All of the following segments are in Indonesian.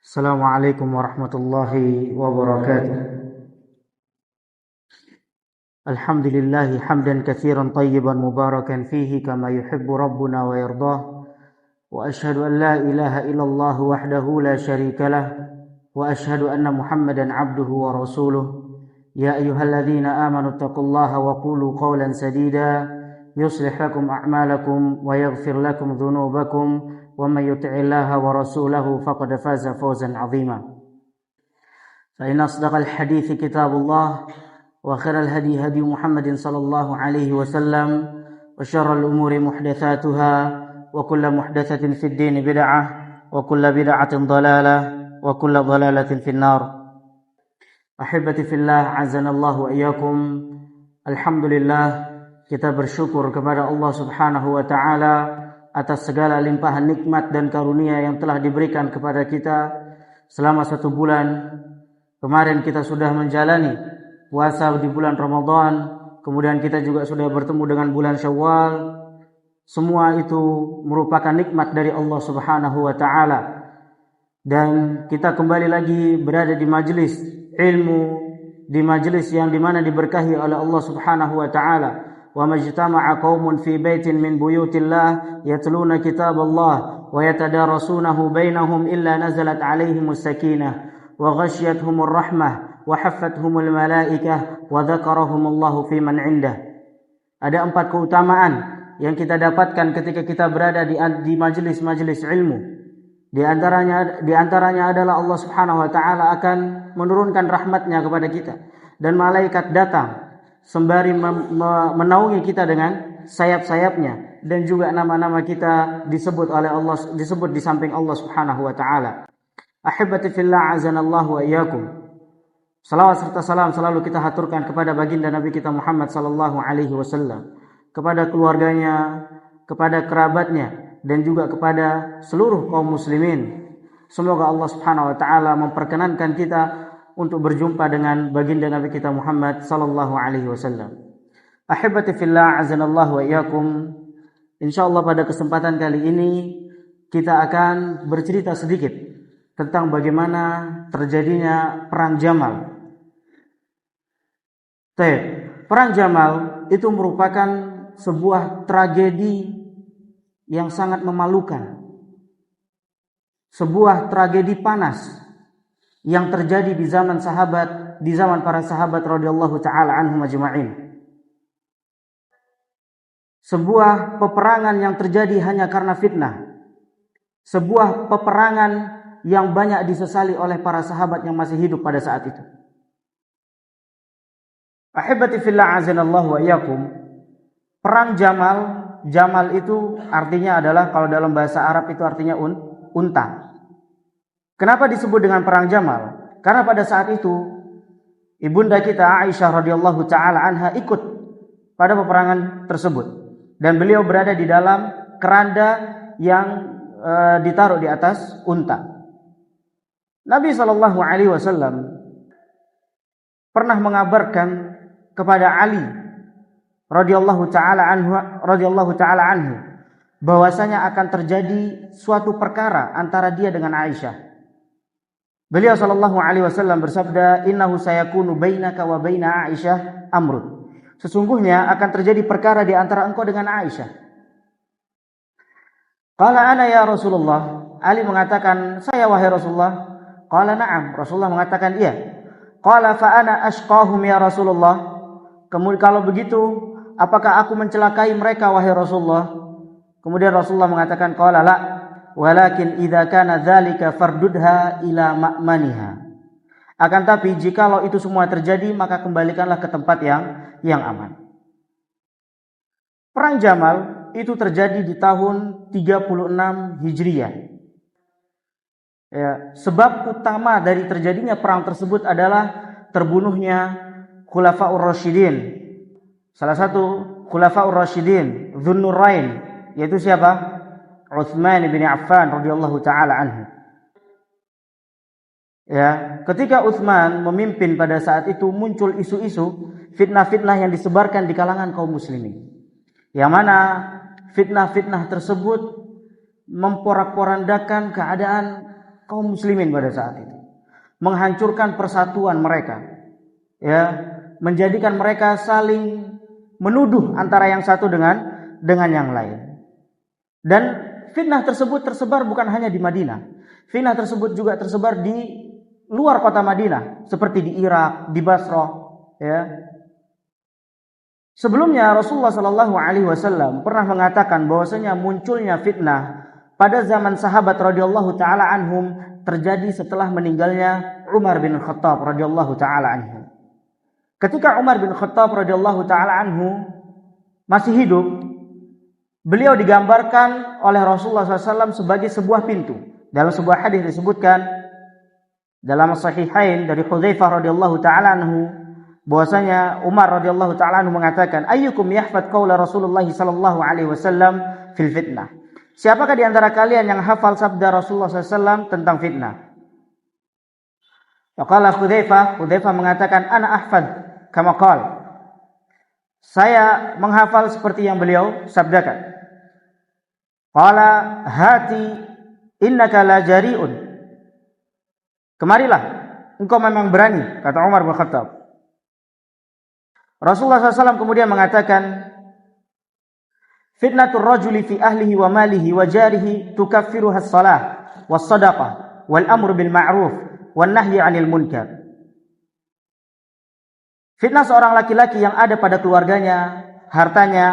Assalamualaikum warahmatullahi wabarakatuh. Alhamdulillahi hamdan katsiran tayyiban mubarakan fihi kama yuhibbu rabbuna wa yardah. Wa ashhadu an la ilaha illallah wahdahu la syarika lah wa ashhadu anna Muhammadan abduhu wa rasuluh. Ya ayyuhalladzina amanu taqullaha wa qulu qawlan sadida yuslih lakum a'malakum wa yaghfir lakum dhunubakum wa may yuti'illaha wa rasulahu faqad faza fawzan 'azima. Fa inna asdaqal hadithi kitabullah wa khairal hadi hadi Muhammadin sallallahu alaihi wasallam wa syarrul umuri muhdatsatuha wa kullu muhdatsatin fid din bid'ah wa kullu bid'atin dhalalah wa kullu dhalalatin finnar. Ahibati fillah, azanallahu wa iyyakum. Alhamdulillah, kita bersyukur kepada Allah Subhanahu wa taala atas segala limpahan nikmat dan karunia yang telah diberikan kepada kita selama 1 bulan. Kemarin kita sudah menjalani puasa di bulan Ramadan, kemudian kita juga sudah bertemu dengan bulan Syawal. Semua itu merupakan nikmat dari Allah Subhanahu wa taala. Dan kita kembali lagi berada di majelis ilmu, di majelis yang dimana diberkahi oleh Allah Subhanahu wa taala. Wa majtama'a qaumun fi baitin min buyutillah yatluna kitaballah wa yatadarasunahu bainahum illa nazalat 'alaihimus sakinah wa ghasyiyatuhumur rahmah wa haffathumul malaikah wa dzakarahumullahu fi man 'indah. Ada 4 keutamaan yang kita dapatkan ketika kita berada di majelis-majelis ilmu. Di antaranya adalah Allah Subhanahu wa taala akan menurunkan rahmatnya kepada kita dan malaikat datang sembari menaungi kita dengan sayap-sayapnya, dan juga nama-nama kita disebut oleh Allah, disebut di samping Allah Subhanahu wa taala. Ahibati fillah, azanallahu wa iyyakum. Salawat serta salam selalu kita haturkan kepada baginda Nabi kita Muhammad sallallahu alaihi wasallam, kepada keluarganya, kepada kerabatnya, dan juga kepada seluruh kaum muslimin. Semoga Allah Subhanahu wa taala memperkenankan kita untuk berjumpa dengan baginda Nabi kita Muhammad sallallahu alaihi wasallam. Ahibati fillah, azanallahu wa iyyakum. Insyaallah pada kesempatan kali ini kita akan bercerita sedikit tentang bagaimana terjadinya perang Jamal. Perang Jamal itu merupakan sebuah tragedi yang sangat memalukan, sebuah tragedi panas yang terjadi di zaman para sahabat radhiyallahu taala anhum ajma'in. Sebuah peperangan yang terjadi hanya karena fitnah, sebuah peperangan yang banyak disesali oleh para sahabat yang masih hidup pada saat itu. Ahibati fillah, azanallahu wa iyyakum. Perang Jamal itu artinya adalah, kalau dalam bahasa Arab itu artinya unta. Kenapa disebut dengan perang Jamal? Karena pada saat itu ibunda kita Aisyah radhiyallahu taala anha ikut pada peperangan tersebut, dan beliau berada di dalam keranda yang ditaruh di atas unta. Nabi sallallahu alaihi wasallam pernah mengabarkan kepada Ali radhiyallahu taala anhu bahwasanya akan terjadi suatu perkara antara dia dengan Aisyah. Beliau sallallahu alaihi wasallam bersabda, "Innahu sayakunu bainaka wa baina Aisyah amrun." Sesungguhnya akan terjadi perkara di antara engkau dengan Aisyah. Qala ana ya Rasulullah. Ali mengatakan, "Saya wahai Rasulullah." Qala na'am. Rasulullah mengatakan, "Iya." Qala fa ana ashqahum ya Rasulullah. Kemudian kalau begitu, apakah aku mencelakai mereka wahai Rasulullah? Kemudian Rasulullah mengatakan, qala la, walakin idza kana dzalika fardudha ila ma'maniha. Akan tapi jikalau itu semua terjadi, maka kembalikanlah ke tempat yang aman. Perang Jamal itu terjadi di tahun 36 Hijriah. Ya, sebab utama dari terjadinya perang tersebut adalah terbunuhnya Khulafaur Rasyidin. Salah satu Khulafaur Rasyidin, Dzunnurain, yaitu siapa? Utsman bin Affan radhiyallahu taala anhu. Ya, ketika Utsman memimpin pada saat itu muncul isu-isu fitnah-fitnah yang disebarkan di kalangan kaum muslimin. Yang mana fitnah-fitnah tersebut memporak-porandakan keadaan kaum muslimin pada saat itu, menghancurkan persatuan mereka, ya, menjadikan mereka saling menuduh antara yang satu dengan yang lain. Dan fitnah tersebut tersebar bukan hanya di Madinah. Fitnah tersebut juga tersebar di luar kota Madinah, seperti di Irak, di Basrah, ya. Sebelumnya Rasulullah Shallallahu Alaihi Wasallam pernah mengatakan bahwasanya munculnya fitnah pada zaman sahabat radhiyallahu taala anhum terjadi setelah meninggalnya Umar bin Khattab radhiyallahu taala anhu. Ketika Umar bin Khattab radhiyallahu taala anhu masih hidup, beliau digambarkan oleh Rasulullah SAW sebagai sebuah pintu. Dalam sebuah hadis disebutkan dalam Sahihain dari Hudzaifah radhiyallahu taala anhu bahwasanya Umar radhiyallahu taala anhu mengatakan, ayyukum yahfad qaula Rasulullah sallallahu alaihi wasallam fil fitnah. Siapakah di antara kalian yang hafal sabda Rasulullah SAW tentang fitnah? Faqala Hudzaifah mengatakan, ana ahfad kama qala. Saya menghafal seperti yang beliau sabdakan. Qala hati innaka la jari'un. Kemarilah, engkau memang berani, kata Umar bin Khattab. Rasulullah SAW kemudian mengatakan, fitnatur rajuli fi ahlihi wa malihi wa jarihi tukaffiruha as-salah was sadaqah wal amru bil ma'ruf wan nahyi 'anil munkar. Fitnah seorang laki-laki yang ada pada keluarganya, hartanya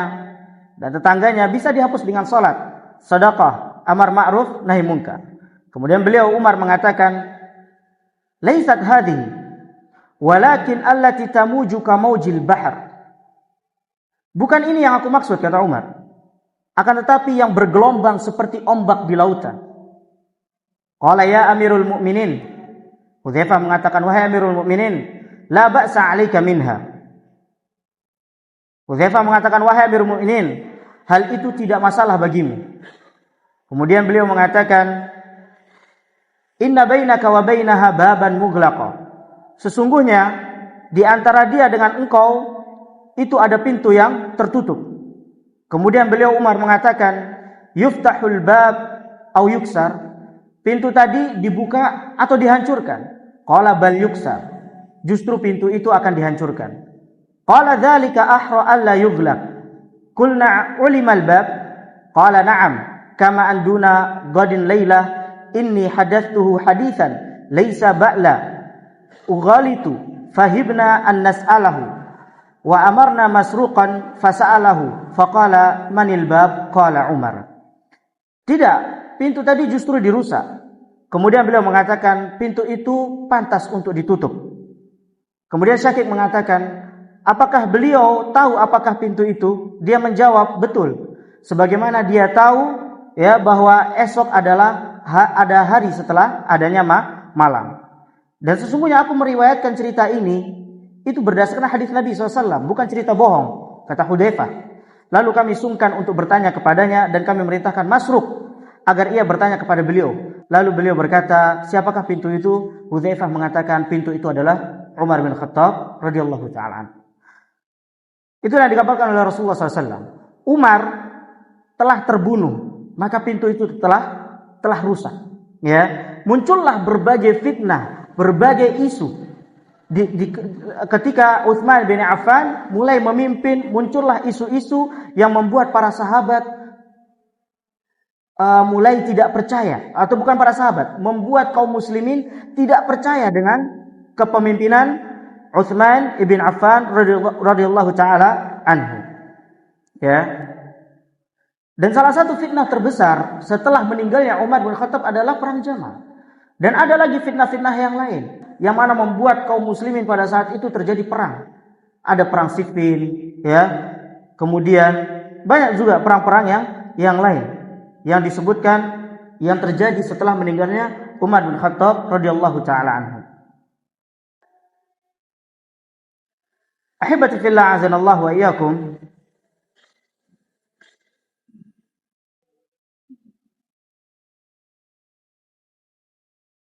dan tetangganya bisa dihapus dengan salat, sedekah, amar ma'ruf, nahi munkar. Kemudian beliau Umar mengatakan, laisat hadhihi walakin allati tamuju ka maujil bahr. Bukan ini yang aku maksud, kata Umar. Akan tetapi yang bergelombang seperti ombak di lautan. Qala ya Amirul Mukminin. Hudzaifah mengatakan, wahai Amirul Mukminin, la ba'sa 'alaika minha. Hudzaifah mengatakan, wahai Amirul Mukminin, hal itu tidak masalah bagimu. Kemudian beliau mengatakan, inna bainaka wa bainaha baban mughlaqa. Sesungguhnya di antara dia dengan engkau itu ada pintu yang tertutup. Kemudian beliau Umar mengatakan, yuftahul bab au yuksar. Pintu tadi dibuka atau dihancurkan. Qala bal yuksar. Justru pintu itu akan dihancurkan. Qala dzalika ahra alla yughlaq. Qulna ulimal bab. Qala na'am. Kama anduna gadin lailah inni hadathtuhu hadithan laisa ba'la ughalitu fahibna an nas'alahu wa amarna masruqan fasa'alahu faqala manil bab qala Umar. Tidak, pintu tadi justru dirusak. Kemudian beliau mengatakan pintu itu pantas untuk ditutup. Kemudian Syakik mengatakan, apakah beliau tahu apakah pintu itu? Dia menjawab, betul. Sebagaimana dia tahu ya bahwa esok adalah ada hari setelah adanya malam. Dan sesungguhnya aku meriwayatkan cerita ini itu berdasarkan hadis Nabi SAW, bukan cerita bohong, kata Hudzaifah. Lalu kami sungkan untuk bertanya kepadanya dan kami merintahkan Masruq agar ia bertanya kepada beliau. Lalu beliau berkata, siapakah pintu itu? Hudzaifah mengatakan pintu itu adalah Umar bin Khattab radhiyallahu taala. Itulah yang dikabarkan oleh Rasulullah SAW. Umar telah terbunuh, maka pintu itu telah rusak. Ya, muncullah berbagai fitnah, berbagai isu. Ketika Utsman bin Affan mulai memimpin, muncullah isu-isu yang membuat para sahabat mulai tidak percaya, atau bukan para sahabat, membuat kaum muslimin tidak percaya dengan kepemimpinan Utsman bin Affan radhiyallahu taala anhu. Ya. Dan salah satu fitnah terbesar setelah meninggalnya Umar bin Khattab adalah perang Jamal. Dan ada lagi fitnah-fitnah yang lain yang mana membuat kaum muslimin pada saat itu terjadi perang. Ada perang Siffin, ya. Kemudian banyak juga perang-perang yang lain yang disebutkan yang terjadi setelah meninggalnya Umar bin Khattab radhiyallahu taala anhu. Ahibati fillah azanallahu wa iyyakum.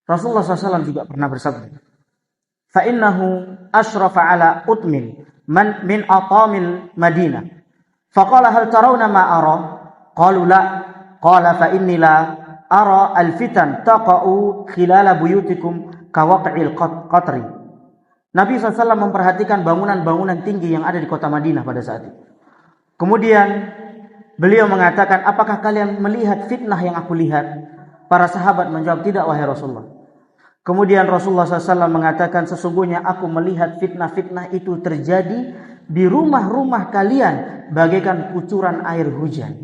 Rasulullah SAW juga pernah bersabda, "Fa'innahu ashrafa ala utmin min atamil Madinah." Faqala hal tarawna ma ara? Qalu la. Qala fa inni la ara al-fitan taqa'u khilala buyutikum kawaqi'il qatri. Nabi SAW memperhatikan bangunan-bangunan tinggi yang ada di kota Madinah pada saat itu. Kemudian beliau mengatakan, apakah kalian melihat fitnah yang aku lihat? Para sahabat menjawab, tidak wahai Rasulullah. Kemudian Rasulullah SAW mengatakan, sesungguhnya aku melihat fitnah-fitnah itu terjadi di rumah-rumah kalian bagaikan kucuran air hujan.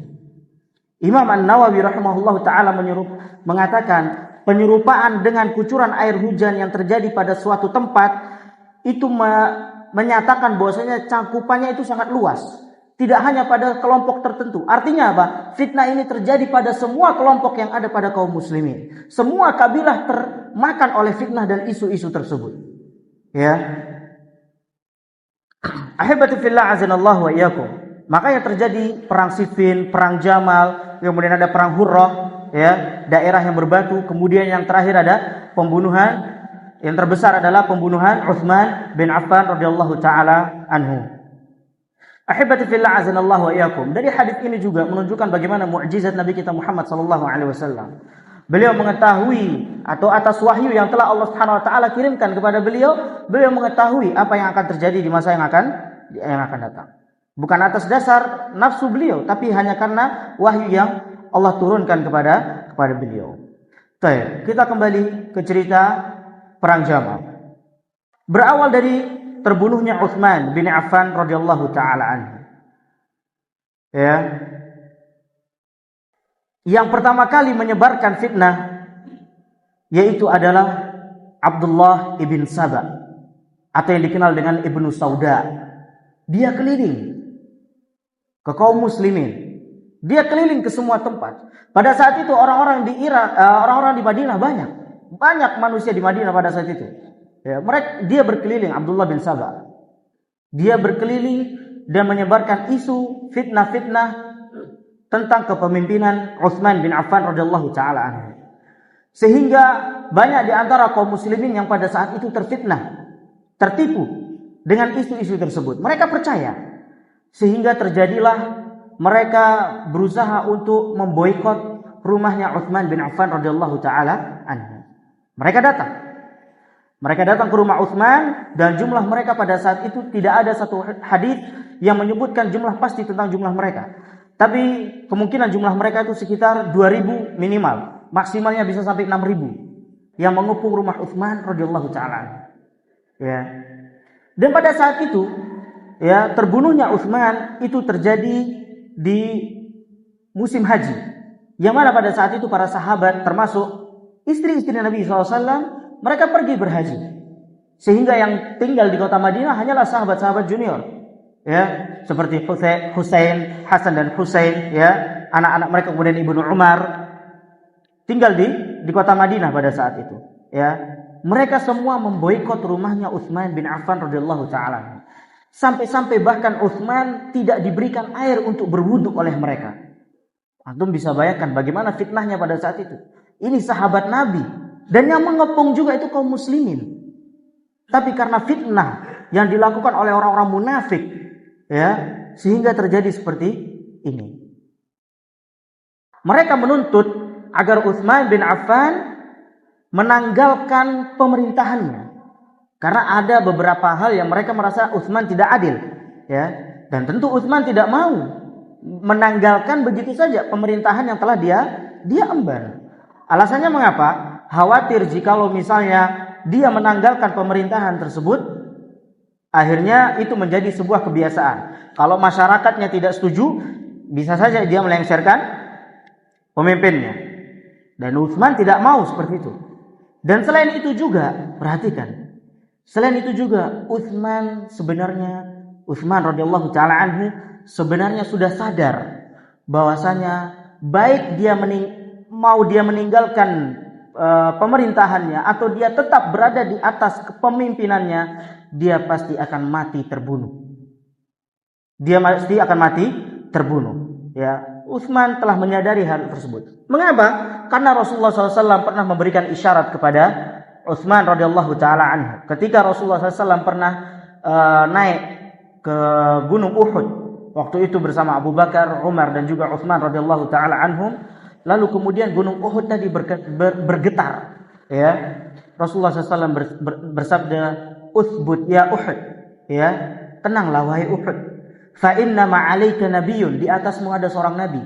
Imam An-Nawawi rahimahullah ta'ala mengatakan, penyerupaan dengan kucuran air hujan yang terjadi pada suatu tempat itu menyatakan bahwasanya cangkupannya itu sangat luas, tidak hanya pada kelompok tertentu. Artinya apa? Fitnah ini terjadi pada semua kelompok yang ada pada kaum muslimin. Semua kabilah termakan oleh fitnah dan isu-isu tersebut. Ya. Ahibati fillah azanallahu wa iyyakum. Makanya terjadi perang Siffin, perang Jamal, kemudian ada perang Hurrah, ya, daerah yang berbatu, kemudian yang terakhir ada pembunuhan. Yang terbesar adalah pembunuhan Utsman bin Affan radhiyallahu taala anhu. Ahibati fillah azanallahu wa iyyakum. Dari hadis ini juga menunjukkan bagaimana mukjizat Nabi kita Muhammad sallallahu alaihi wasallam. Beliau mengetahui atau atas wahyu yang telah Allah Subhanahu wa taala kirimkan kepada beliau, beliau mengetahui apa yang akan terjadi di masa yang akan datang. Bukan atas dasar nafsu beliau, tapi hanya karena wahyu yang Allah turunkan kepada beliau. Baik, kita kembali ke cerita perang Jamal. Berawal dari terbunuhnya Utsman bin Affan radhiyallahu taala anhu. Ya. Yang pertama kali menyebarkan fitnah yaitu adalah Abdullah ibn Saba atau yang dikenal dengan Ibnu Sauda. Dia keliling ke kaum muslimin. Dia keliling ke semua tempat. Pada saat itu orang-orang di Madinah banyak manusia di Madinah pada saat itu. Ya, dia berkeliling, Abdullah bin Saba. Dia berkeliling dan menyebarkan isu fitnah-fitnah tentang kepemimpinan Utsman bin Affan radhiyallahu taala anhu. Sehingga banyak di antara kaum muslimin yang pada saat itu terfitnah, tertipu dengan isu-isu tersebut. Mereka percaya. Sehingga terjadilah mereka berusaha untuk memboikot rumahnya Utsman bin Affan radhiyallahu taala anhu. Mereka datang ke rumah Utsman dan jumlah mereka pada saat itu tidak ada satu hadis yang menyebutkan jumlah pasti tentang jumlah mereka. Tapi kemungkinan jumlah mereka itu sekitar 2.000 minimal, maksimalnya bisa sampai 6.000 yang mengepung rumah Utsman radhiyallahu taala. Ya. Dan pada saat itu, ya, terbunuhnya Utsman itu terjadi di musim haji. Yang mana pada saat itu para sahabat termasuk istri-istri Nabi SAW mereka pergi berhaji, sehingga yang tinggal di kota Madinah hanyalah sahabat-sahabat junior, ya, seperti Husain, Hasan dan Husain, ya, anak-anak mereka, kemudian Ibnu Umar tinggal di kota Madinah pada saat itu, ya. Mereka semua memboikot rumahnya Utsman bin Affan radhiyallahu taala. Sampai-sampai bahkan Utsman tidak diberikan air untuk berwudu oleh mereka. Antum bisa bayangkan bagaimana fitnahnya pada saat itu. Ini sahabat Nabi dan yang mengepung juga itu kaum muslimin. Tapi karena fitnah yang dilakukan oleh orang-orang munafik, ya, sehingga terjadi seperti ini. Mereka menuntut agar Utsman bin Affan menanggalkan pemerintahannya. Karena ada beberapa hal yang mereka merasa Utsman tidak adil, ya. Dan tentu Utsman tidak mau menanggalkan begitu saja pemerintahan yang telah dia emban. Alasannya mengapa? Khawatir jikalau misalnya dia menanggalkan pemerintahan tersebut, akhirnya itu menjadi sebuah kebiasaan. Kalau masyarakatnya tidak setuju, bisa saja dia melengsarkan pemimpinnya. Dan Utsman tidak mau seperti itu. Dan selain itu juga, perhatikan. Selain itu juga Utsman radhiyallahu taala anhu sebenarnya sudah sadar bahwasanya baik dia mau meninggalkan pemerintahannya atau dia tetap berada di atas kepemimpinannya, dia pasti akan mati terbunuh. Ya, Utsman telah menyadari hal tersebut. Mengapa? Karena Rasulullah SAW pernah memberikan isyarat kepada Utsman radhiyallahu taala anhu. Ketika Rasulullah SAW pernah naik ke Gunung Uhud, waktu itu bersama Abu Bakar, Umar dan juga Utsman radhiyallahu taala anhum, Lalu kemudian gunung Uhud tadi bergetar. Ya, Rasulullah SAW bersabda, "Uthbut ya Uhud." Ya, tenanglah wahai Uhud. Fa inna ma'alaika nabiyyun, di atasmu ada seorang nabi.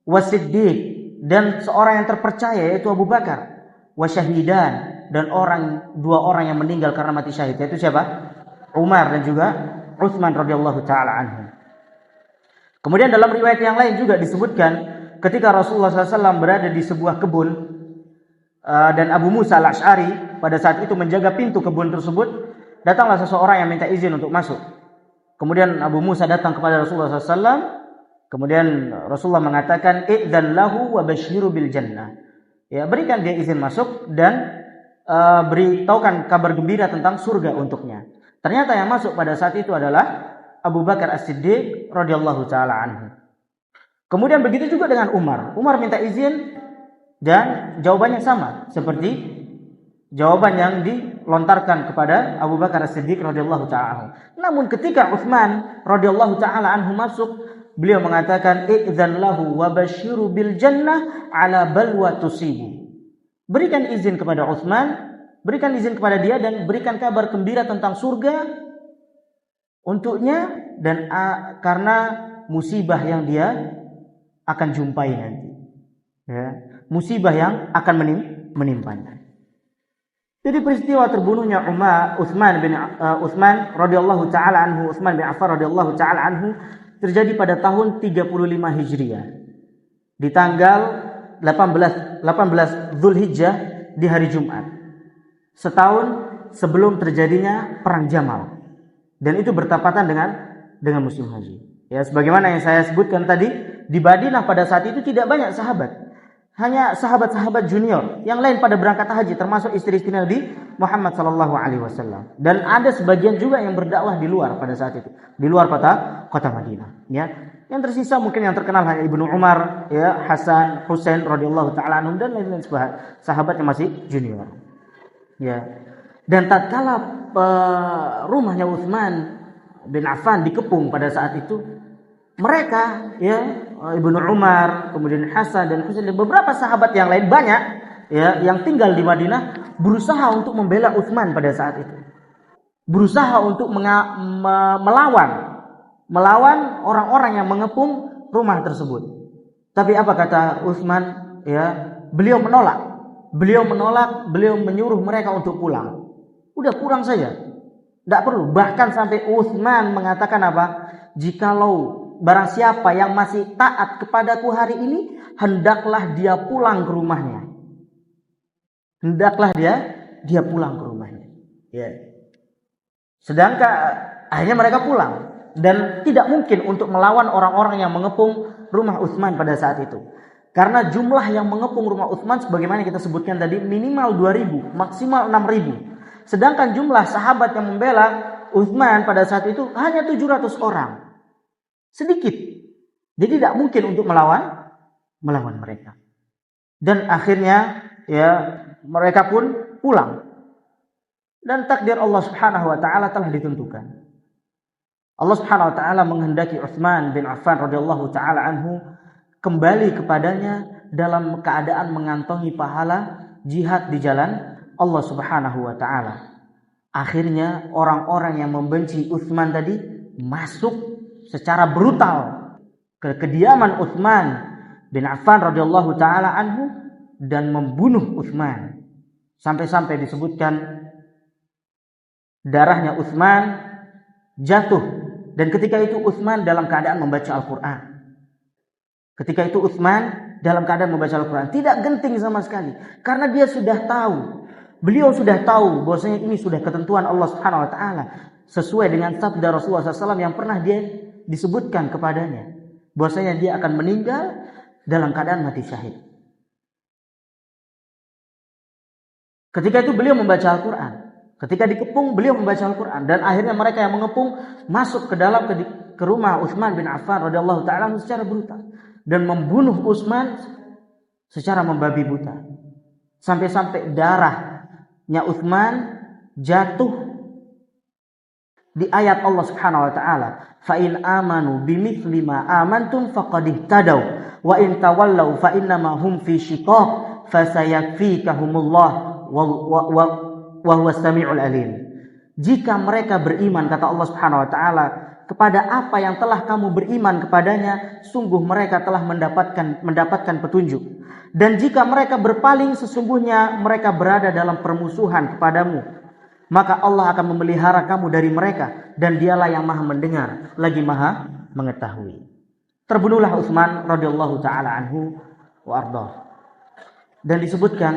Wasiddiq, dan seorang yang terpercaya yaitu Abu Bakar. Wasyahidan, dan dua orang yang meninggal karena mati syahid, yaitu siapa? Umar dan juga Utsman radhiyallahu taala anhu. Kemudian dalam riwayat yang lain juga disebutkan ketika Rasulullah SAW berada di sebuah kebun dan Abu Musa al-Asy'ari pada saat itu menjaga pintu kebun tersebut, datanglah seseorang yang minta izin untuk masuk. Kemudian Abu Musa datang kepada Rasulullah SAW. Kemudian Rasulullah mengatakan, "Idzan lahu wa basyiru bil jannah." Ya, berikan dia izin masuk dan beritahukan kabar gembira tentang surga untuknya. Ternyata yang masuk pada saat itu adalah Abu Bakar As-Siddiq radhiyallahu taala anhu. Kemudian begitu juga dengan Umar. Umar minta izin dan jawabannya sama seperti jawaban yang dilontarkan kepada Abu Bakar As-Siddiq radhiyallahu taala anhu. Namun ketika Utsman radhiyallahu taala anhu masuk, beliau mengatakan, "Idzan lahu wa basyiru bil jannah ala balwa tusibu." Berikan izin kepada Utsman, berikan izin kepada dia dan berikan kabar gembira tentang surga untuknya dan karena musibah yang dia akan jumpai nanti. Ya, musibah yang akan menimpanya. Jadi peristiwa terbunuhnya Utsman radhiyallahu taala anhu, Utsman bin Affan radhiyallahu taala anhu terjadi pada tahun 35 Hijriah. Di tanggal 18 Zulhijjah di hari Jumat. Setahun sebelum terjadinya perang Jamal. Dan itu bertepatan dengan musim haji. Ya, sebagaimana yang saya sebutkan tadi, di Madinah pada saat itu tidak banyak sahabat. Hanya sahabat-sahabat junior. Yang lain pada berangkat haji, termasuk istri-istri Nabi Muhammad SAW. Dan ada sebagian juga yang berdakwah di luar pada saat itu, di luar kota Madinah. Ya, yang tersisa mungkin yang terkenal hanya Ibnu Umar, ya, Hasan, Husain radhiyallahu taala anhum dan lain-lain sahabat yang masih junior. Ya, dan tatkala rumahnya Utsman bin Affan dikepung pada saat itu, mereka, ya, Ibnu Umar, kemudian Hasan dan Husain dan beberapa sahabat yang lain banyak, ya, yang tinggal di Madinah berusaha untuk membela Utsman pada saat itu. Berusaha untuk melawan orang-orang yang mengepung rumah tersebut. Tapi apa kata Utsman? Ya, beliau menolak. Beliau menyuruh mereka untuk pulang. Udah pulang saja. Tidak perlu. Bahkan sampai Utsman mengatakan apa? Jikalau barang siapa yang masih taat kepadaku hari ini, hendaklah dia pulang ke rumahnya. Hendaklah dia pulang ke rumahnya. Ya. Sedangkan akhirnya mereka pulang dan tidak mungkin untuk melawan orang-orang yang mengepung rumah Utsman pada saat itu. Karena jumlah yang mengepung rumah Utsman sebagaimana kita sebutkan tadi minimal 2.000, maksimal 6.000. Sedangkan jumlah sahabat yang membela Utsman pada saat itu hanya 700 orang. Sedikit. Jadi tidak mungkin untuk melawan mereka. Dan akhirnya, ya, mereka pun pulang. Dan takdir Allah Subhanahu wa taala telah ditentukan. Allah Subhanahu wa taala menghendaki Utsman bin Affan radhiyallahu taala anhu kembali kepadanya dalam keadaan mengantongi pahala jihad di jalan Allah Subhanahu wa taala. Akhirnya orang-orang yang membenci Utsman tadi masuk secara brutal ke kediaman Utsman bin Affan radhiyallahu taala anhu dan membunuh Utsman. Sampai-sampai disebutkan darahnya Utsman jatuh dan ketika itu Utsman dalam keadaan membaca Al-Qur'an. Ketika itu Utsman dalam keadaan membaca Al-Qur'an, tidak genting sama sekali karena dia sudah tahu. Beliau sudah tahu bahwasanya ini sudah ketentuan Allah Subhanahu wa taala sesuai dengan sabda Rasulullah SAW yang pernah dia disebutkan kepadanya bahwasanya dia akan meninggal dalam keadaan mati syahid. Ketika itu beliau membaca Al-Qur'an. Ketika dikepung beliau membaca Al-Qur'an dan akhirnya mereka yang mengepung masuk ke rumah Utsman bin Affan radhiyallahu taala secara brutal dan membunuh Utsman secara membabi buta. Sampai-sampai darahnya Utsman jatuh di ayat Allah Subhanahu wa taala, "Fa in amanu bimithli ma amantum faqad ihtadaw wa in tawallaw fa innama hum fi shiqaq fasayakfikahumullah wa huwas samiul alim." Jika mereka beriman, kata Allah Subhanahu wa taala, kepada apa yang telah kamu beriman kepadanya, sungguh mereka telah mendapatkan petunjuk. Dan jika mereka berpaling, sesungguhnya mereka berada dalam permusuhan kepadamu. Maka Allah akan memelihara kamu dari mereka, dan Dialah yang Maha mendengar lagi Maha mengetahui. Terbunuhlah Utsman radhiyallahu taala anhu wa ardhah. Dan disebutkan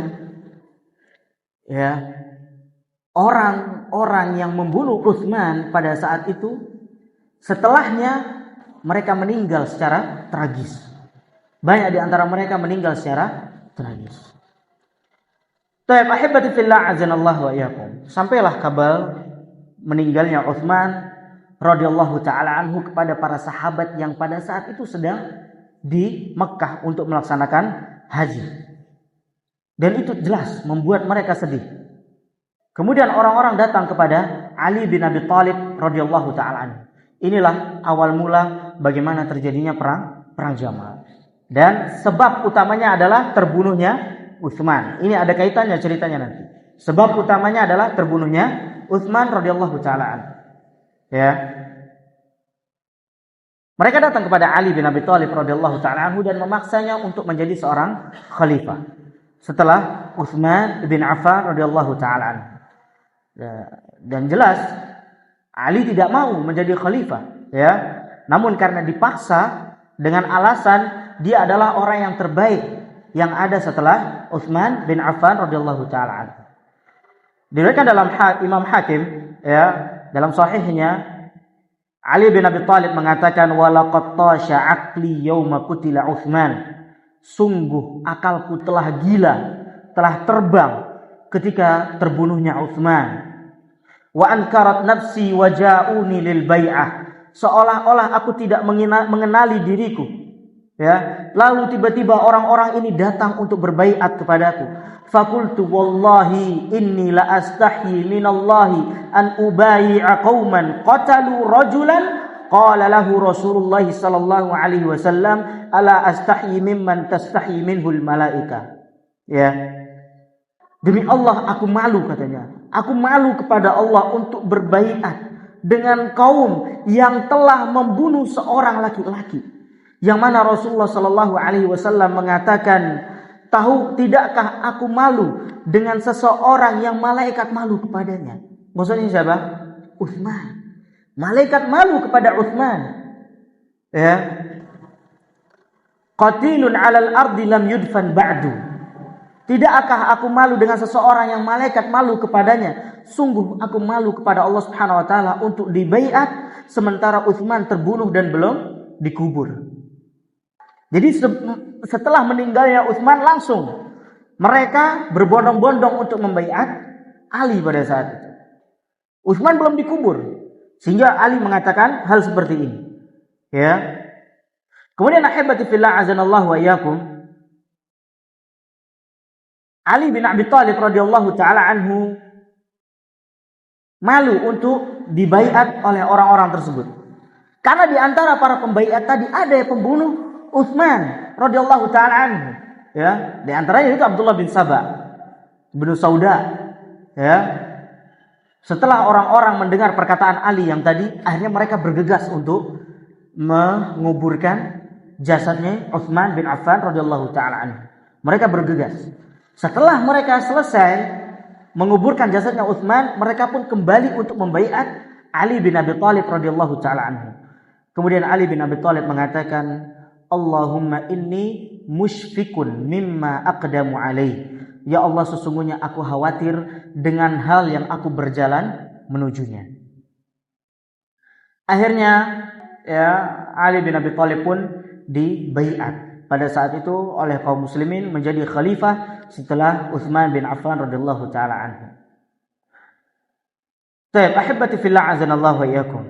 ya, orang-orang yang membunuh Utsman pada saat itu, setelahnya mereka meninggal secara tragis. Banyak di antara mereka meninggal secara tragis. Taib ahibati fillah azanallahu wa iyyakum. Sampailah kabar meninggalnya Utsman radhiyallahu taala anhu kepada para sahabat yang pada saat itu sedang di Mekah untuk melaksanakan haji. Dan itu jelas membuat mereka sedih. Kemudian orang-orang datang kepada Ali bin Abi Thalib radhiyallahu taala anhu. Inilah awal mula bagaimana terjadinya perang Jamal. Dan sebab utamanya adalah terbunuhnya Utsman. Ini ada kaitannya ceritanya nanti. Sebab utamanya adalah terbunuhnya Utsman radhiyallahu taala anhu. Ya. Mereka datang kepada Ali bin Abi Thalib radhiyallahu taala anhu dan memaksanya untuk menjadi seorang khalifah setelah Utsman bin Affan radhiyallahu taala anhu. Dan jelas Ali tidak mau menjadi khalifah, ya. Namun karena dipaksa dengan alasan dia adalah orang yang terbaik yang ada setelah Utsman bin Affan radhiyallahu taala anhu. Diriwayatkan dalam Imam Hakim, ya, dalam sahihnya, Ali bin Abi Thalib mengatakan, "Walaqad tasha aqli yauma qutila Utsman." Sungguh akalku telah gila, telah terbang ketika terbunuhnya Utsman. Wa ankarat nafsi wa ja'uni lil bai'ah. Seolah-olah aku tidak mengenali diriku. Ya, lalu tiba-tiba orang-orang ini datang untuk berbaiat kepadaku. Fakultu wallahi inni la astahyi minallahi an ubai'a qauman qatalu rajulan qala lahu Rasulullah sallallahu alaihi wasallam ala astahyi mimman tastahyi minhul malaika. Ya. Demi Allah aku malu, katanya. Aku malu kepada Allah untuk berbaiat dengan kaum yang telah membunuh seorang laki-laki. Yang mana Rasulullah sallallahu alaihi wasallam mengatakan, "Tahu tidakkah aku malu dengan seseorang yang malaikat malu kepadanya?" Maksudnya siapa? Utsman. Malaikat malu kepada Utsman. Ya. Qatilun 'alal ardi lam yudfan ba'du. Tidakkah aku malu dengan seseorang yang malaikat malu kepadanya? Sungguh aku malu kepada Allah Subhanahu wa taala untuk dibaiat sementara Utsman terbunuh dan belum dikubur. Jadi setelah meninggalnya Utsman langsung mereka berbondong-bondong untuk membaiat Ali pada saat itu. Utsman belum dikubur sehingga Ali mengatakan hal seperti ini. Ya. Kemudian ahibati fillah azanallahu wa iyyakum, Ali bin Abi Thalib radhiyallahu taala anhu malu untuk dibaiat oleh orang-orang tersebut. Karena di antara para pembaiat tadi ada yang pembunuh Utsman radhiyallahu taala anhu, ya. Di antaranya itu Abdullah bin Sabah bin Sauda, ya. Setelah orang-orang mendengar perkataan Ali yang tadi, akhirnya mereka bergegas untuk menguburkan jasadnya Utsman bin Affan radhiyallahu taala anhu. Mereka bergegas. Setelah mereka selesai menguburkan jasadnya Utsman, mereka pun kembali untuk membaiat Ali bin Abi Thalib radhiyallahu taala anhu. Kemudian Ali bin Abi Thalib mengatakan, "Allahumma inni musyfikun mimma aqdamu alaih." Ya Allah, sesungguhnya aku khawatir dengan hal yang aku berjalan menujunya. Akhirnya ya Ali bin Abi Thalib pun dibaiat pada saat itu oleh kaum muslimin menjadi khalifah setelah Utsman bin Affan radhiyallahu taala anhu. Baik, ahibati fillah azanallahu wa iyyakum.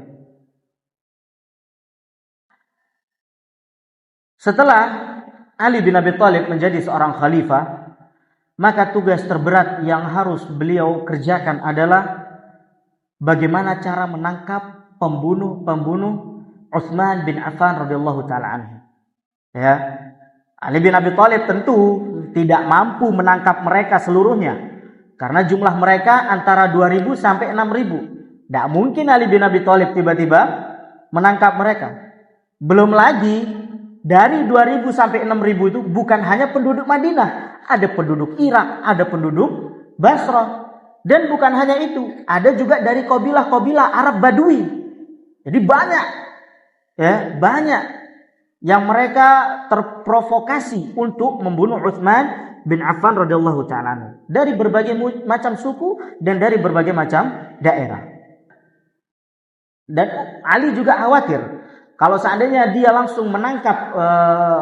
Setelah Ali bin Abi Thalib menjadi seorang khalifah, maka tugas terberat yang harus beliau kerjakan adalah bagaimana cara menangkap pembunuh Utsman bin Affan radhiyallahu taala anhu. Ya. Ali bin Abi Thalib tentu tidak mampu menangkap mereka seluruhnya. Karena jumlah mereka antara 2.000 sampai 6.000. Tidak mungkin Ali bin Abi Thalib tiba-tiba menangkap mereka. Belum lagi dari 2.000 sampai 6.000 itu bukan hanya penduduk Madinah. Ada penduduk Irak, ada penduduk Basrah. Dan bukan hanya itu, ada juga dari kabilah-kabilah Arab Badui. Jadi banyak. Ya, banyak yang mereka terprovokasi untuk membunuh Utsman bin Affan radhiyallahu taala dari berbagai macam suku dan dari berbagai macam daerah. Dan Ali juga khawatir kalau seandainya dia langsung menangkap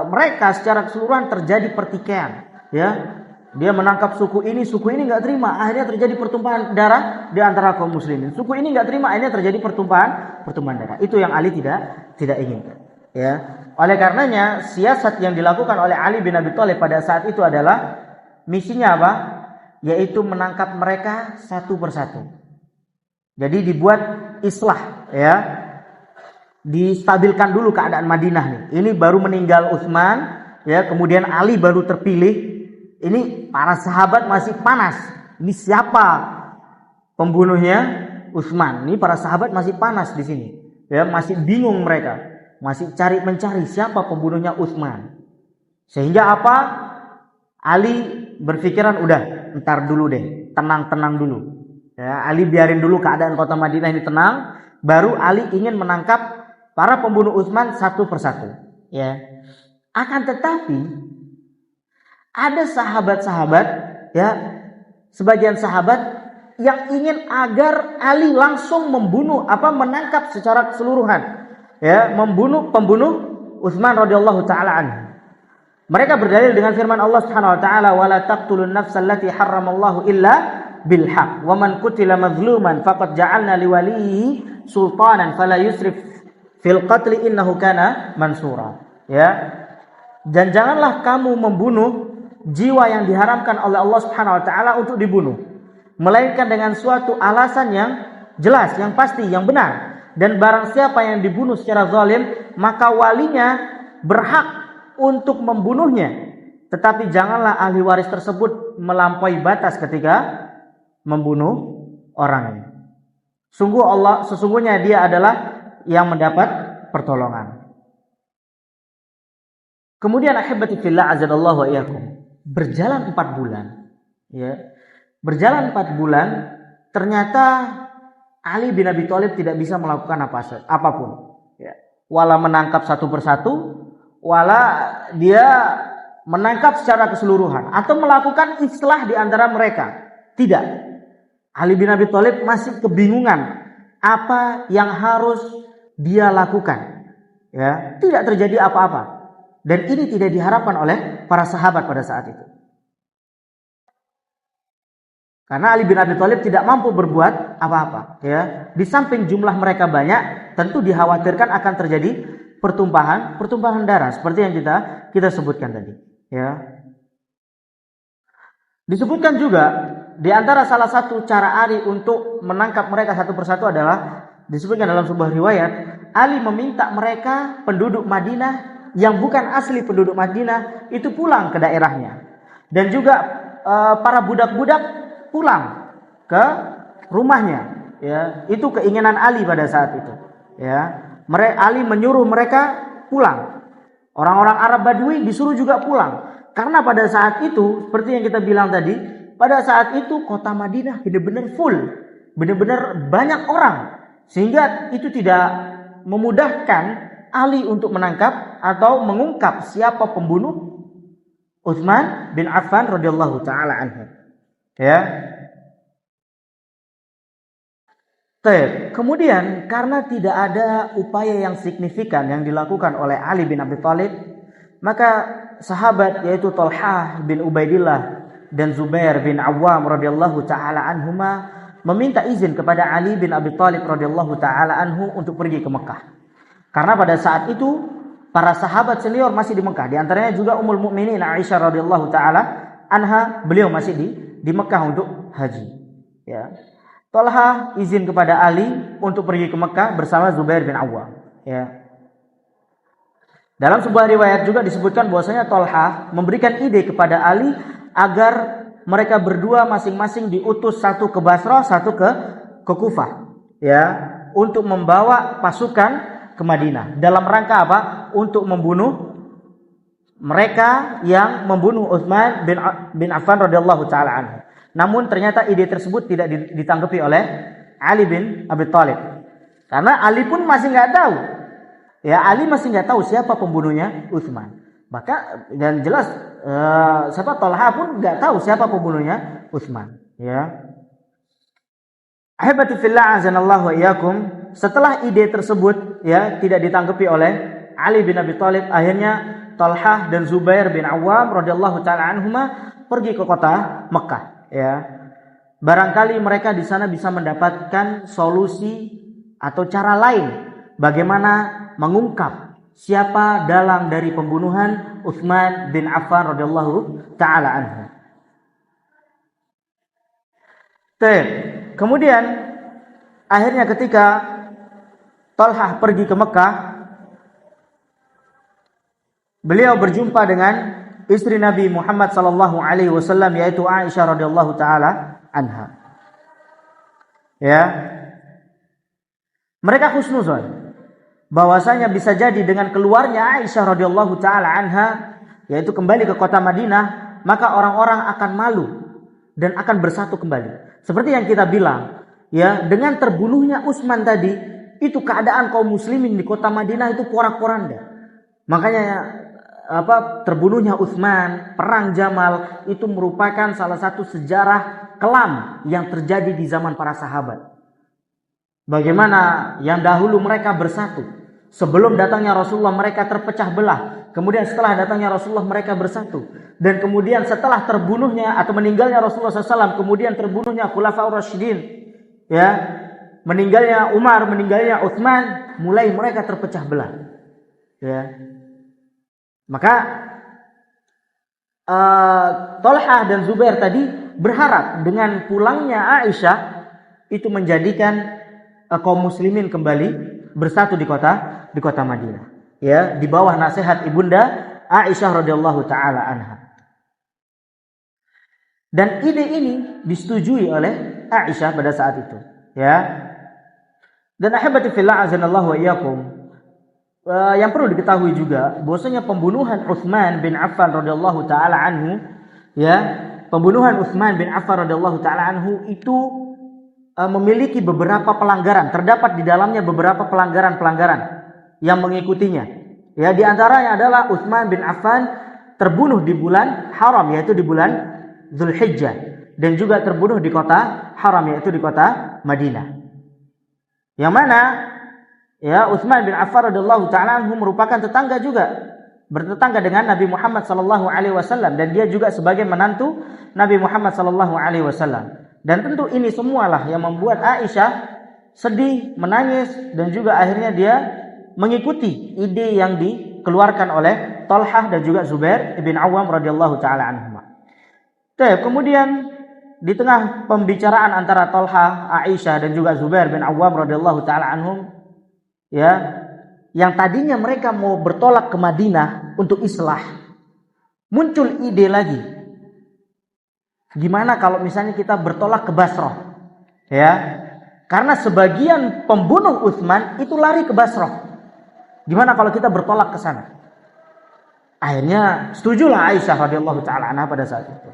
mereka secara keseluruhan terjadi pertikaian, ya. Dia menangkap suku ini nggak terima, akhirnya terjadi pertumpahan darah di antara kaum muslimin. Suku ini nggak terima, akhirnya terjadi pertumpahan darah. Itu yang Ali tidak inginkan. Ya, oleh karenanya siasat yang dilakukan oleh Ali bin Abi Thalib pada saat itu adalah misinya apa? Yaitu menangkap mereka satu persatu. Jadi dibuat islah, ya. Distabilkan dulu keadaan Madinah nih. Ini baru meninggal Utsman, ya, kemudian Ali baru terpilih. Ini para sahabat masih panas. Ini siapa pembunuhnya? Utsman. Ini para sahabat masih panas di sini. Ya, masih bingung mereka. Masih mencari siapa pembunuhnya Utsman. Sehingga apa? Ali berpikiran udah, ntar dulu deh, tenang dulu. Ya, Ali biarin dulu keadaan kota Madinah ini tenang, baru Ali ingin menangkap para pembunuh Utsman satu persatu. Ya. Akan tetapi ada sahabat-sahabat, ya, sebagian sahabat yang ingin agar Ali langsung menangkap secara keseluruhan. Ya, pembunuh Utsman radhiyallahu taala anhu. Mereka berdalil dengan firman Allah Subhanahu wa taala, "Wala taqtulun nafsal lati harramallahu illa bil haqq, wa man qutila mazluman faqad ja'alna liwaliyhi sultanan fala yusrif fil qatl innahu kana mansura." Ya. Dan janganlah kamu membunuh jiwa yang diharamkan oleh Allah Subhanahu wa taala untuk dibunuh, melainkan dengan suatu alasan yang jelas, yang pasti, yang benar. Dan barang siapa yang dibunuh secara zalim, maka walinya berhak untuk membunuhnya. Tetapi janganlah ahli waris tersebut melampaui batas ketika membunuh orangnya. Sesungguhnya dia adalah yang mendapat pertolongan. Kemudian ahibati fillah azadallahu wa iyyakum. Berjalan 4 bulan. Ya. Berjalan 4 bulan, ternyata Ali bin Abi Thalib tidak bisa melakukan apapun. Ya. Wala menangkap satu persatu, wala dia menangkap secara keseluruhan atau melakukan islah di antara mereka. Tidak. Ali bin Abi Thalib masih kebingungan apa yang harus dia lakukan. Ya, tidak terjadi apa-apa. Dan ini tidak diharapkan oleh para sahabat pada saat itu. Karena Ali bin Abi Thalib tidak mampu berbuat apa-apa. Ya, di samping jumlah mereka banyak, tentu dikhawatirkan akan terjadi pertumpahan darah seperti yang kita sebutkan tadi. Ya. Disebutkan juga di antara salah satu cara Ali untuk menangkap mereka satu persatu adalah disebutkan dalam sebuah riwayat, Ali meminta mereka penduduk Madinah yang bukan asli penduduk Madinah itu pulang ke daerahnya, dan juga para budak-budak pulang ke rumahnya. Ya, itu keinginan Ali pada saat itu. Ya, Ali menyuruh mereka pulang. Orang-orang Arab Badui disuruh juga pulang, karena pada saat itu seperti yang kita bilang tadi, pada saat itu kota Madinah benar-benar full, benar-benar banyak orang, sehingga itu tidak memudahkan Ali untuk menangkap atau mengungkap siapa pembunuh Utsman bin Affan radhiyallahu taala anhu. Ya. Kemudian karena tidak ada upaya yang signifikan yang dilakukan oleh Ali bin Abi Thalib, maka sahabat yaitu Thalhah bin Ubaidillah dan Zubair bin Awwam radhiyallahu taala anhuma meminta izin kepada Ali bin Abi Thalib radhiyallahu taala anhu untuk pergi ke Mekah. Karena pada saat itu para sahabat senior masih di Mekah, di antaranya juga Ummul Mukminin Aisyah radhiyallahu taala anha, beliau masih di Mekah untuk haji. Ya. Talha izin kepada Ali untuk pergi ke Mekah bersama Zubair bin Awwam. Ya. Dalam sebuah riwayat juga disebutkan bahwasanya Talha memberikan ide kepada Ali agar mereka berdua masing-masing diutus, satu ke Basrah, satu ke Kufah, ya, untuk membawa pasukan ke Madinah. Dalam rangka apa? Untuk membunuh mereka yang membunuh Utsman bin Affan radhiyallahu taala anhu. Namun ternyata ide tersebut tidak ditanggapi oleh Ali bin Abi Thalib. Karena Ali pun masih nggak tahu. Ya, Ali masih nggak tahu siapa pembunuhnya Utsman. Maka dan jelas siapa Talha pun nggak tahu siapa pembunuhnya Utsman. Ya. Ahibati fillah azanallahu wa iyyakum. Setelah ide tersebut ya tidak ditanggapi oleh Ali bin Abi Thalib, akhirnya Talha dan Zubair bin Awwam radhiyallahu taala anhuma pergi ke kota Mekah. Ya, barangkali mereka di sana bisa mendapatkan solusi atau cara lain bagaimana mengungkap siapa dalang dari pembunuhan Utsman bin Affan radhiyallahu taala anhu. Kemudian akhirnya ketika Talha pergi ke Mekah, beliau berjumpa dengan istri Nabi Muhammad sallallahu alaihi wasallam, yaitu Aisyah radhiyallahu taala anha. Ya. Mereka husnuzon bahwasanya bisa jadi dengan keluarnya Aisyah radhiyallahu taala anha, yaitu kembali ke kota Madinah, maka orang-orang akan malu dan akan bersatu kembali. Seperti yang kita bilang, ya, dengan terbunuhnya Utsman tadi, itu keadaan kaum muslimin di kota Madinah itu porak-poranda. Makanya terbunuhnya Utsman, perang Jamal itu merupakan salah satu sejarah kelam yang terjadi di zaman para sahabat. Bagaimana yang dahulu mereka bersatu, sebelum datangnya Rasulullah mereka terpecah belah, kemudian setelah datangnya Rasulullah mereka bersatu, dan kemudian setelah terbunuhnya atau meninggalnya Rasulullah SAW, kemudian terbunuhnya Khulafaur Rasyidin, ya, meninggalnya Umar, meninggalnya Utsman, mulai mereka terpecah belah, ya. Maka Talha dan Zubair tadi berharap dengan pulangnya Aisyah itu menjadikan kaum muslimin kembali bersatu di kota Madinah. Ya, di bawah nasihat ibunda Aisyah radhiyallahu taala anha. Dan ide ini disetujui oleh Aisyah pada saat itu. Ya. Dan ahibati fillah azanallahu wa iyyakum. Yang perlu diketahui juga bahwasanya pembunuhan Utsman bin Affan radhiyallahu taala anhu, ya, pembunuhan Utsman bin Affan radhiyallahu taala anhu itu memiliki beberapa pelanggaran, terdapat di dalamnya beberapa pelanggaran yang mengikutinya. Ya, di antaranya adalah Utsman bin Affan terbunuh di bulan haram, yaitu di bulan Dzulhijjah, dan juga terbunuh di kota haram, yaitu di kota Madinah. Yang mana ya, Utsman bin Affan radhiyallahu taala anhu merupakan tetangga juga, bertetangga dengan Nabi Muhammad sallallahu alaihi wasallam, dan dia juga sebagai menantu Nabi Muhammad sallallahu alaihi wasallam. Dan tentu ini semualah yang membuat Aisyah sedih, menangis, dan juga akhirnya dia mengikuti ide yang dikeluarkan oleh Talhah dan juga Zubair bin Awwam radhiyallahu taala anhuma. Kemudian di tengah pembicaraan antara Talhah, Aisyah dan juga Zubair bin Awwam radhiyallahu taala anhum, ya, yang tadinya mereka mau bertolak ke Madinah untuk islah, muncul ide lagi. Gimana kalau misalnya kita bertolak ke Basrah? Ya. Karena sebagian pembunuh Utsman itu lari ke Basrah. Gimana kalau kita bertolak ke sana? Akhirnya setujulah Aisyah radhiyallahu taala anha pada saat itu.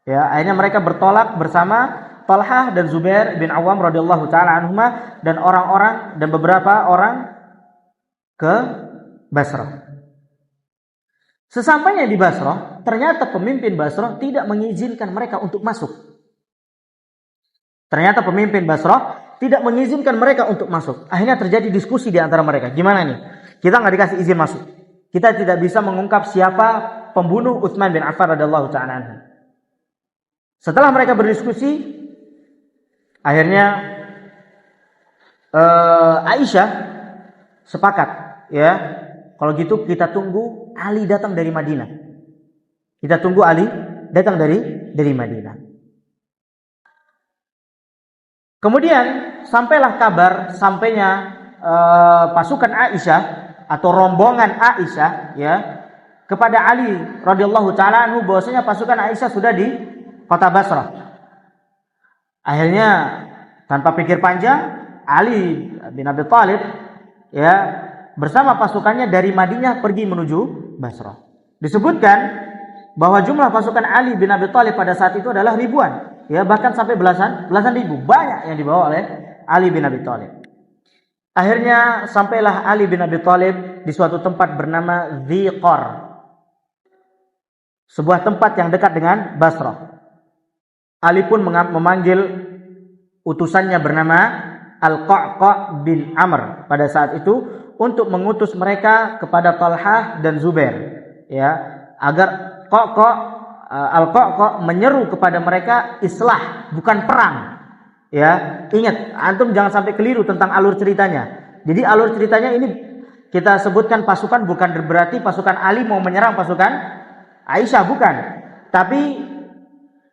Ya, akhirnya mereka bertolak bersama Talhah dan Zubair bin Awwam radhiyallahu taala anhuma dan orang-orang dan beberapa orang ke Basrah. Sesampainya di Basrah, ternyata pemimpin Basrah tidak mengizinkan mereka untuk masuk. Ternyata pemimpin Basrah tidak mengizinkan mereka untuk masuk. Akhirnya terjadi diskusi di antara mereka. Gimana nih? Kita nggak dikasih izin masuk. Kita tidak bisa mengungkap siapa pembunuh Utsman bin Affan radhiyallahu ta'ala anhu. Setelah mereka berdiskusi, akhirnya Aisyah sepakat, ya, kalau gitu kita tunggu Ali datang dari Madinah. Kita tunggu Ali datang dari Madinah. Kemudian sampailah kabar sampainya pasukan Aisyah atau rombongan Aisyah ya kepada Ali radhiyallahu taala anhu bahwasanya pasukan Aisyah sudah di kota Basrah. Akhirnya tanpa pikir panjang Ali bin Abi Thalib ya bersama pasukannya dari Madinah pergi menuju Basrah. Disebutkan bahwa jumlah pasukan Ali bin Abi Thalib pada saat itu adalah ribuan, ya bahkan sampai belasan ribu, banyak yang dibawa oleh Ali bin Abi Thalib. Akhirnya sampailah Ali bin Abi Thalib di suatu tempat bernama Dziqar, sebuah tempat yang dekat dengan Basrah. Ali pun memanggil utusannya bernama Al-Qa'qa' bin Amr pada saat itu untuk mengutus mereka kepada Talhah dan Zubair, ya, agar Al-Qa'qa' menyeru kepada mereka islah, bukan perang. Ya, ingat, antum jangan sampai keliru tentang alur ceritanya. Jadi alur ceritanya ini kita sebutkan pasukan bukan berarti pasukan Ali mau menyerang pasukan Aisyah, bukan. Tapi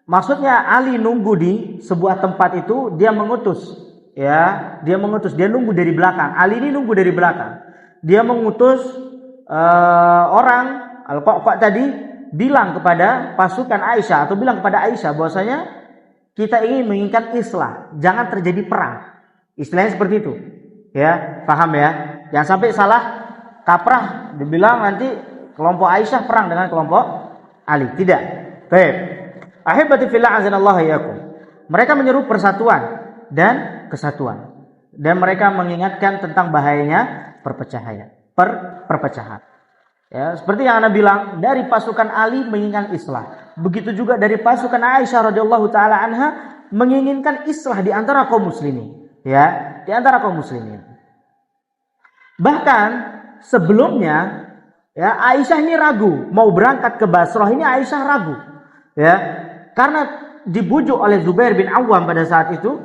maksudnya Ali nunggu di sebuah tempat itu, dia mengutus, ya, dia nunggu dari belakang. Ali ini nunggu dari belakang. Dia mengutus orang Al-Qa'qa' tadi bilang kepada pasukan Aisyah atau bilang kepada Aisyah bahwasanya kita ingin menginginkan islah, jangan terjadi perang. Istilahnya seperti itu. Ya, paham ya? Jangan sampai salah kaprah dibilang nanti kelompok Aisyah perang dengan kelompok Ali. Tidak. Baik. Ahibati fillah azanallahu iyyakum. Mereka menyeru persatuan dan kesatuan. Dan mereka mengingatkan tentang bahayanya perpecahan. Ya, seperti yang Anda bilang, dari pasukan Ali menginginkan islah. Begitu juga dari pasukan Aisyah radhiyallahu taala anha menginginkan islah di antara kaum muslimin, ya, di antara kaum muslimin. Bahkan sebelumnya, ya, Aisyah ini ragu mau berangkat ke Basrah. Ini Aisyah ragu, ya, karena dibujuk oleh Zubair bin Awam pada saat itu,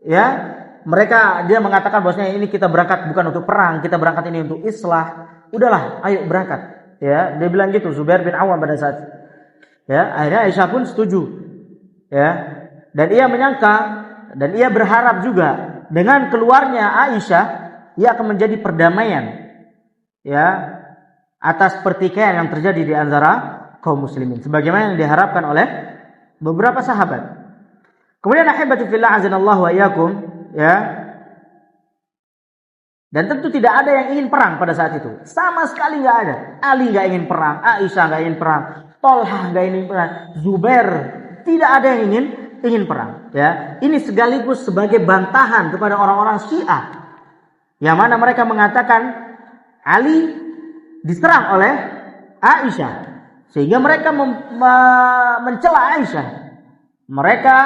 ya. Dia mengatakan bahwasanya ini kita berangkat bukan untuk perang, kita berangkat ini untuk islah. Udahlah, ayo berangkat. Ya, dia bilang gitu Zubair bin Awam pada saat itu. Ya, akhirnya Aisyah pun setuju. Ya. Dan ia menyangka dan ia berharap juga dengan keluarnya Aisyah, ia akan menjadi perdamaian, ya, atas pertikaian yang terjadi di antara kaum muslimin sebagaimana yang diharapkan oleh beberapa sahabat. Kemudian ahibati fillah azanallahu wa iyyakum, ya. Dan tentu tidak ada yang ingin perang pada saat itu. Sama sekali nggak ada. Ali nggak ingin perang, Aisyah nggak ingin perang, Talhah nggak ingin perang, Zubair tidak ada yang ingin perang. Ya, ini sekaligus sebagai bantahan kepada orang-orang Syiah, yang mana mereka mengatakan Ali diserang oleh Aisyah, sehingga mereka mencela Aisyah. Mereka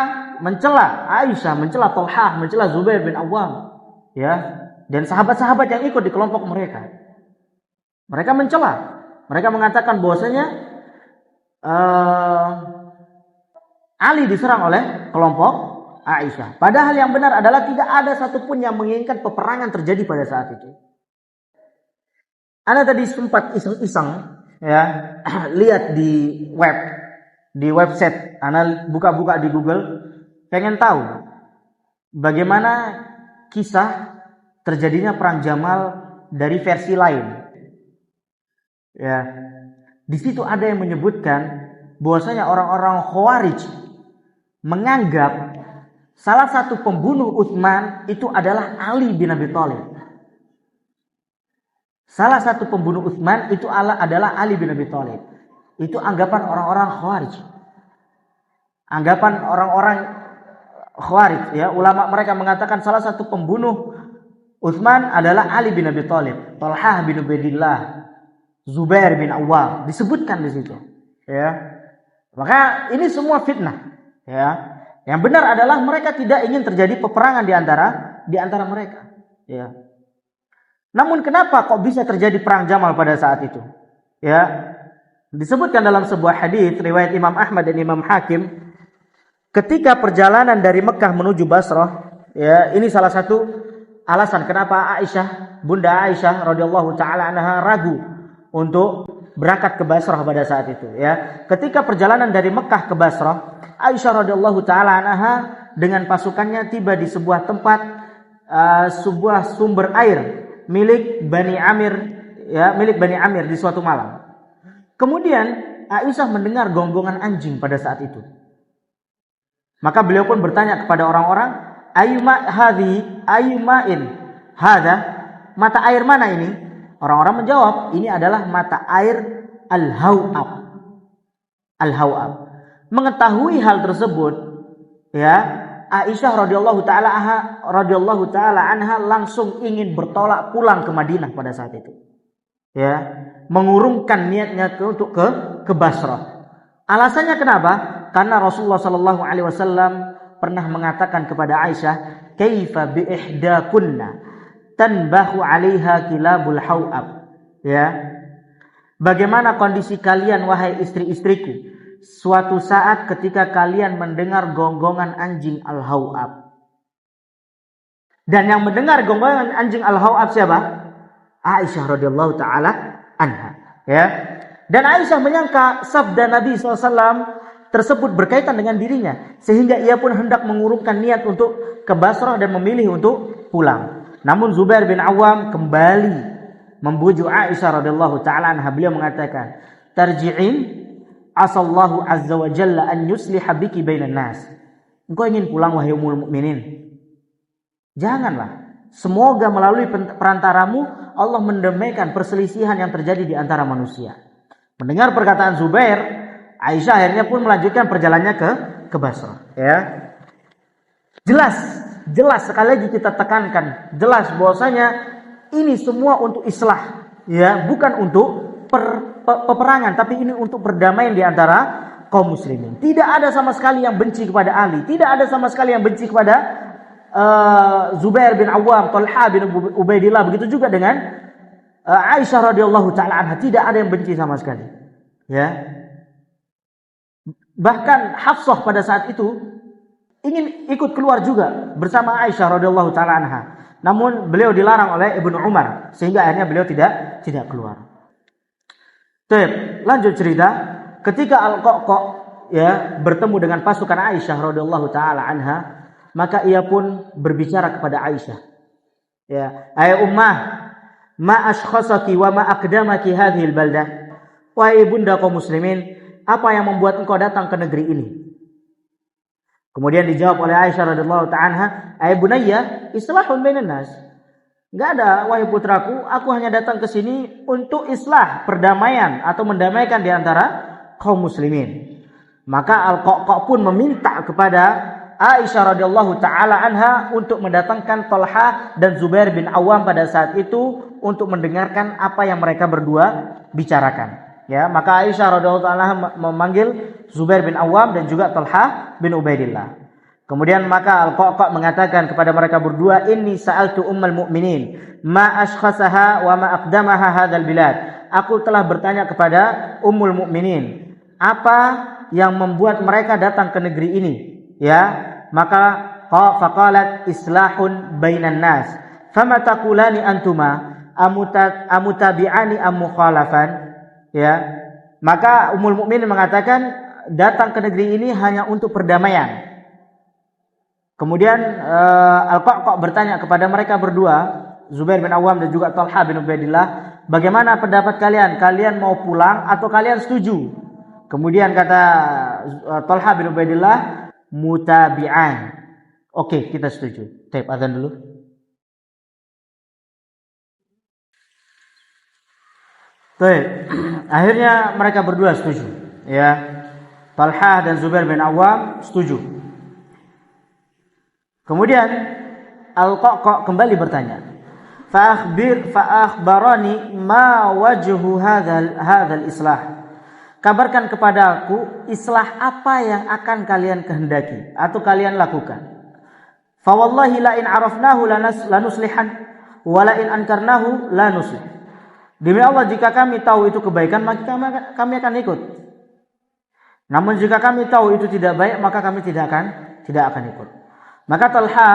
mencela Aisyah, mencela Talhah, mencela Zubair bin Awam, ya. Dan sahabat-sahabat yang ikut di kelompok mereka. Mereka mencela. Mereka mengatakan bahwasanya Ali diserang oleh kelompok Aisyah. Padahal yang benar adalah tidak ada satupun yang menginginkan peperangan terjadi pada saat itu. Ana tadi sempat iseng-iseng, ya, lihat di website. Ana buka-buka di Google, pengen tahu bagaimana kisah terjadinya perang Jamal dari versi lain. Ya. Di situ ada yang menyebutkan bahwasanya orang-orang Khawarij menganggap salah satu pembunuh Utsman itu adalah Ali bin Abi Thalib. Salah satu pembunuh Utsman itu adalah Ali bin Abi Thalib. Itu anggapan orang-orang Khawarij. Anggapan orang-orang Khawarij, ya, ulama mereka mengatakan salah satu pembunuh Utsman adalah Ali bin Abi Thalib, Talhah bin Ubaidillah, Zubair bin Awam, disebutkan di situ. Ya. Maka ini semua fitnah. Ya. Yang benar adalah mereka tidak ingin terjadi peperangan di antara mereka. Ya. Namun kenapa kok bisa terjadi perang Jamal pada saat itu? Ya. Disebutkan dalam sebuah hadis riwayat Imam Ahmad dan Imam Hakim, ketika perjalanan dari Mekah menuju Basrah, ya, ini salah satu alasan kenapa Bunda Aisyah radhiyallahu taala anha ragu untuk berangkat ke Basrah pada saat itu, ya. Ketika perjalanan dari Mekah ke Basrah, Aisyah radhiyallahu taala anha dengan pasukannya tiba di sebuah tempat, sebuah sumber air milik Bani Amir di suatu malam. Kemudian Aisyah mendengar gonggongan anjing pada saat itu. Maka beliau pun bertanya kepada orang-orang, ayyuma'in hadha? Mata air mana ini? Orang-orang menjawab, ini adalah mata air Al-Hawab. Al-Hawab. Mengetahui hal tersebut, ya, Aisyah radhiyallahu taala anha langsung ingin bertolak pulang ke Madinah pada saat itu. Ya, mengurungkan niatnya untuk ke Basrah. Alasannya kenapa? Karena Rasulullah sallallahu alaihi wasallam pernah mengatakan kepada Aisyah, "Kaifa bi ihdakunna tanbahu 'alaiha kilabul hawab." Ya. Bagaimana kondisi kalian wahai istri-istriku suatu saat ketika kalian mendengar gonggongan anjing al-hawab? Dan yang mendengar gonggongan anjing al-hawab siapa? Aisyah radhiyallahu taala anha, ya. Dan Aisyah menyangka sabda Nabi SAW tersebut berkaitan dengan dirinya, sehingga ia pun hendak mengurungkan niat untuk ke Basrah dan memilih untuk pulang. Namun Zubair bin Awam kembali membujuk Aisyah radhiyallahu taala anha. Beliau mengatakan, "Tarji'in, asallahu azza wa jalla an yusliha biki bainan nas." Engkau ingin pulang wahai ummul mukminin? Janganlah. Semoga melalui perantaramu Allah mendamaikan perselisihan yang terjadi di antara manusia. Mendengar perkataan Zubair, Aisyah akhirnya pun melanjutkan perjalanannya ke Basrah. Ya, jelas sekali lagi kita tekankan, jelas bahwasanya ini semua untuk islah, ya, bukan untuk peperangan, tapi ini untuk perdamaian di antara kaum muslimin. Tidak ada sama sekali yang benci kepada Ali, tidak ada sama sekali yang benci kepada Zubair bin Awam, Talha bin Ubaidillah, begitu juga dengan Aisyah radhiyallahu taala anha, tidak ada yang benci sama sekali. Ya. Bahkan Hafsah pada saat itu ingin ikut keluar juga bersama Aisyah radhiyallahu taala anha. Namun beliau dilarang oleh Ibnu Umar sehingga akhirnya beliau tidak keluar. Baik, lanjut cerita. Ketika Al-Qaqqa, ya, bertemu dengan pasukan Aisyah radhiyallahu taala anha, maka ia pun berbicara kepada Aisyah. Ya, "Ayy ummah, ma ashkhasaki wa ma aqdamaki hadhil baldah." Wahai bunda kaum muslimin, apa yang membuat engkau datang ke negeri ini? Kemudian dijawab oleh Aisyah radhiyallahu ta'ala anha, "Ayy bunayya, islahun bainan nas." Enggak ada, wahai putraku, aku hanya datang ke sini untuk islah, perdamaian atau mendamaikan di antara kaum muslimin. Maka Al-Qaqqa pun meminta kepada Aisyah radhiyallahu taala anha untuk mendatangkan Talha dan Zubair bin Awam pada saat itu untuk mendengarkan apa yang mereka berdua bicarakan. Ya, maka Aisyah radhiyallahu taala memanggil Zubair bin Awam dan juga Talha bin Ubaidillah. Kemudian maka Al-Qaqqa mengatakan kepada mereka berdua, "Inni sa'altu ummul mukminin ma ashkhasaha wa ma aqdamaha hadzal bilad." Aku telah bertanya kepada ummul mukminin, apa yang membuat mereka datang ke negeri ini? Ya, maka faqalat islahun bainan nas. Fama taqulani antuma amutabi'ani am mukhalafan? Ya, maka Ummul Mukminin mengatakan datang ke negeri ini hanya untuk perdamaian. Kemudian Al-Qaqqa bertanya kepada mereka berdua, Zubair bin Awam dan juga Talha bin Ubaidillah, bagaimana pendapat kalian? Kalian mau pulang atau kalian setuju? Kemudian kata Talha bin Ubaidillah, mutabi'an. Oke, kita setuju. Tape azan dulu. Baik, akhirnya mereka berdua setuju. Ya, Talha dan Zubair bin Awam setuju. Kemudian Al-Qaqqa kembali bertanya, fa'akhbarani ma wajhu hadzal islah. Kabarkan kepada aku islah apa yang akan kalian kehendaki atau kalian lakukan. Fa wallahi la in arafnahu lanuslihan wa la in ankarnahu lanuslih. Demi Allah, jika kami tahu itu kebaikan, maka kami akan ikut. Namun jika kami tahu itu tidak baik, maka kami tidak akan ikut. Maka Talha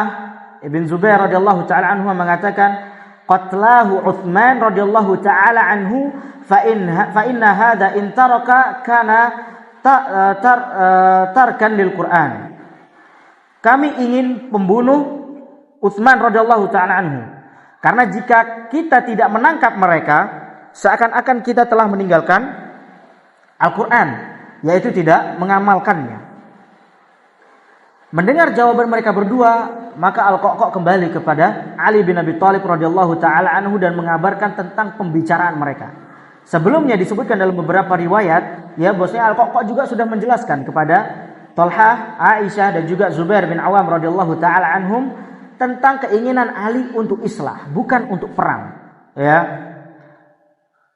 ibn Zubair radhiyallahu taala anhu mengatakan, qatlahu Utsman radhiyallahu taala anhu fa inna hadza in taraka kana tarkan lil Quran. kami ingin membunuh Utsman radhiyallahu taala anhu. Karena jika kita tidak menangkap mereka, seakan-akan kita telah meninggalkan Al-Quran, yaitu tidak mengamalkannya. Mendengar jawaban mereka berdua, maka Al-Qa'qa' kembali kepada Ali bin Abi Thalib radhiyallahu taala anhu dan mengabarkan tentang pembicaraan mereka. Sebelumnya disebutkan dalam beberapa riwayat, ya, bahwasanya Al-Qa'qa' juga sudah menjelaskan kepada Talhah, Aisyah dan juga Zubair bin Awam radhiyallahu taala anhum tentang keinginan Ali untuk islah, bukan untuk perang. Ya.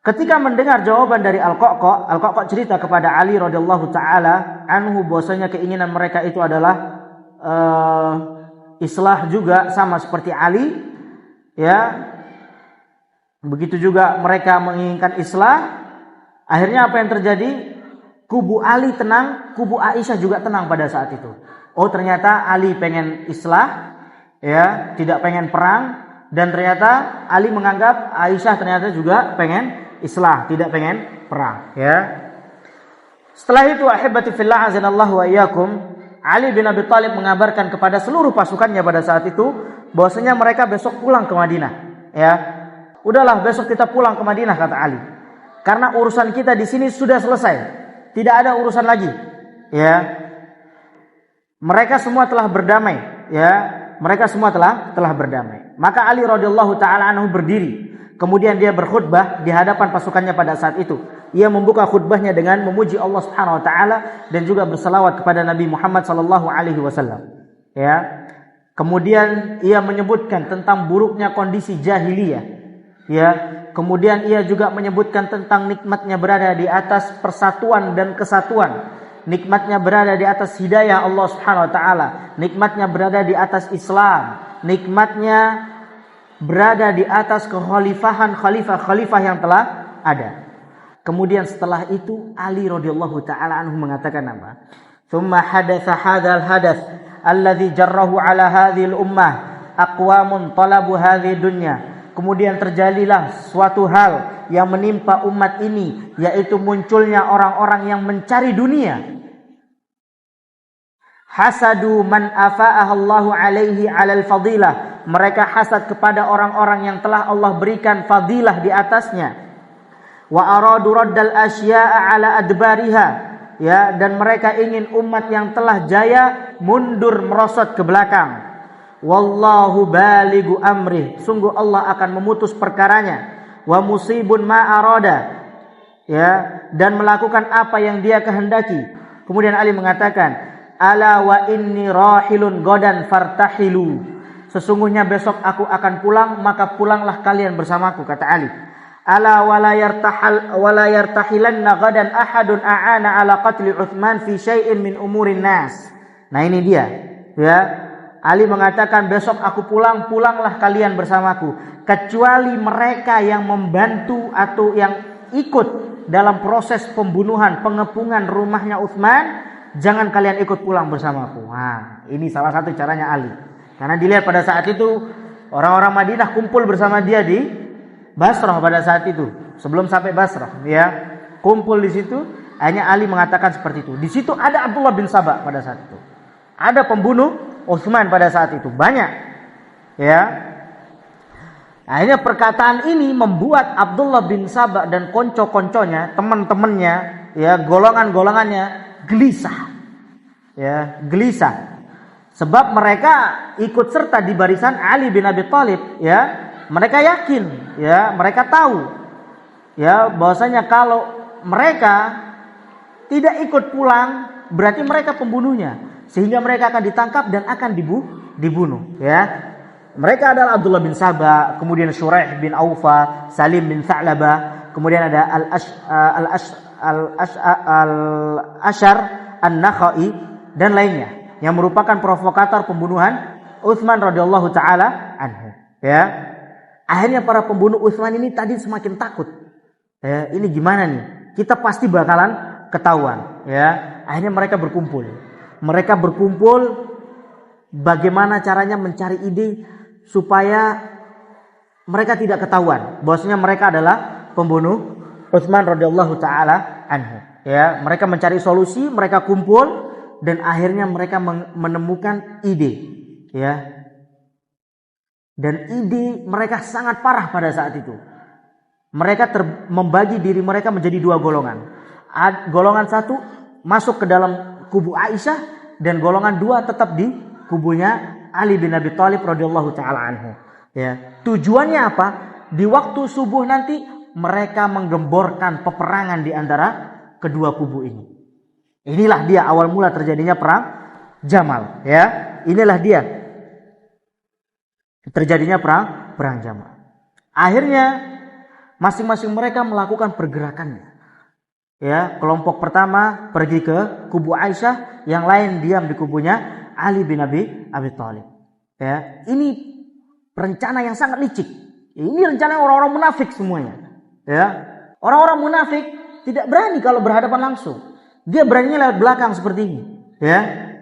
Ketika mendengar jawaban dari Al-Qa'qa', Al-Qa'qa' cerita kepada Ali radhiyallahu taala anhu bahwasanya keinginan mereka itu adalah islah juga sama seperti Ali. Ya. Begitu juga mereka menginginkan islah. Akhirnya apa yang terjadi? Kubu Ali tenang, kubu Aisyah juga tenang pada saat itu. Oh, ternyata Ali pengen islah, ya, tidak pengen perang, dan ternyata Ali menganggap Aisyah ternyata juga pengen islah, tidak pengen perang, ya. Setelah itu, ahibati fillah azanallahu wa iyyakum, Ali bin Abi Thalib mengabarkan kepada seluruh pasukannya pada saat itu bahwasanya mereka besok pulang ke Madinah, ya. Udahlah, besok kita pulang ke Madinah, kata Ali. Karena urusan kita di sini sudah selesai. Tidak ada urusan lagi, ya. Mereka semua telah berdamai, ya. Mereka semua telah berdamai. Maka Ali radhiyallahu taala anhu berdiri. Kemudian dia berkhutbah di hadapan pasukannya pada saat itu. Ia membuka khutbahnya dengan memuji Allah Subhanahu wa taala dan juga berselawat kepada Nabi Muhammad sallallahu alaihi wasallam. Ya. Kemudian ia menyebutkan tentang buruknya kondisi jahiliyah. Ya. Kemudian ia juga menyebutkan tentang nikmatnya berada di atas persatuan dan kesatuan. Nikmatnya berada di atas hidayah Allah Subhanahu wa taala. Nikmatnya berada di atas Islam. Nikmatnya berada di atas kekhalifahan khalifah yang telah ada. Kemudian setelah itu Ali radhiyallahu taala anhu mengatakan apa? Tsumma hadatsa hadzal hadats alladzi jarrahu ala hadhil ummah aqwamun talabu hadhihi dunya. Kemudian terjadilah suatu hal yang menimpa umat ini, yaitu munculnya orang-orang yang mencari dunia. Hasadu man afa'aha Allahu alaihi 'alal fadilah. Mereka hasad kepada orang-orang yang telah Allah berikan fadilah di atasnya. Wa aradu raddal asya'a 'ala adbariha. Ya, dan mereka ingin umat yang telah jaya mundur merosot ke belakang. Wallahu baligu amrih. Sungguh Allah akan memutus perkaranya. Wa musibun ma arada. Ya, dan melakukan apa yang Dia kehendaki. Kemudian Ali mengatakan, ala wa inni rahilun godan fartahilu. Sesungguhnya besok aku akan pulang, maka pulanglah kalian bersamaku, kata Ali. Ala wala yartahilanna godan ahadun a'ana ala qatli Utsman fi syai'in min umurin nas. Nah, ini dia. Ya, Ali mengatakan besok aku pulang, pulanglah kalian bersamaku, kecuali mereka yang membantu atau yang ikut dalam proses pembunuhan, pengepungan rumahnya Utsman. Jangan kalian ikut pulang bersamaku. Nah, ini salah satu caranya Ali. Karena dilihat pada saat itu orang-orang Madinah kumpul bersama dia di Basrah pada saat itu. Sebelum sampai Basrah, ya, kumpul di situ. Akhirnya Ali mengatakan seperti itu. Di situ ada Abdullah bin Sabah pada saat itu. Ada pembunuh Utsman pada saat itu, banyak. Ya. Akhirnya perkataan ini membuat Abdullah bin Sabah dan konco-konconya, teman-temannya, ya, golongan-golongannya gelisah. Ya, gelisah. Sebab mereka ikut serta di barisan Ali bin Abi Thalib, ya. Mereka yakin, ya, mereka tahu, ya, bahwasanya kalau mereka tidak ikut pulang berarti mereka pembunuhnya, sehingga mereka akan ditangkap dan akan dibunuh, ya. Mereka adalah Abdullah bin Sabah, kemudian Shuraih bin Aufa, Salim bin Tha'labah, kemudian ada Al-Ashar An-Nakhai dan lainnya yang merupakan provokator pembunuhan Utsman radhiyallahu taala anhu, ya. Akhirnya para pembunuh Utsman ini tadi semakin takut. Ya, ini gimana nih? Kita pasti bakalan ketahuan, ya. Akhirnya mereka berkumpul. Mereka berkumpul bagaimana caranya mencari ide supaya mereka tidak ketahuan bahwasanya mereka adalah pembunuh Utsman radhiyallahu taala anhu. Ya, mereka mencari solusi, mereka kumpul, dan akhirnya mereka menemukan ide, ya. Dan ide mereka sangat parah pada saat itu. Mereka membagi diri mereka menjadi dua golongan. Golongan satu masuk ke dalam kubu Aisyah, dan golongan dua tetap di kubunya Ali bin Abi Thalib radhiyallahu taala anhu. Ya, tujuannya apa? Di waktu subuh nanti mereka menggemborkan peperangan di antara kedua kubu ini. Inilah dia awal mula terjadinya perang Jamal, ya. Inilah dia terjadinya perang Jamal. Akhirnya masing-masing mereka melakukan pergerakannya. Ya, kelompok pertama pergi ke kubu Aisyah, yang lain diam di kubunya Ali bin Abi Thalib. Ya, ini rencana yang sangat licik. Ini rencana orang-orang munafik semuanya. Ya, orang-orang munafik tidak berani kalau berhadapan langsung. Dia beraninya lewat belakang seperti ini. Ya,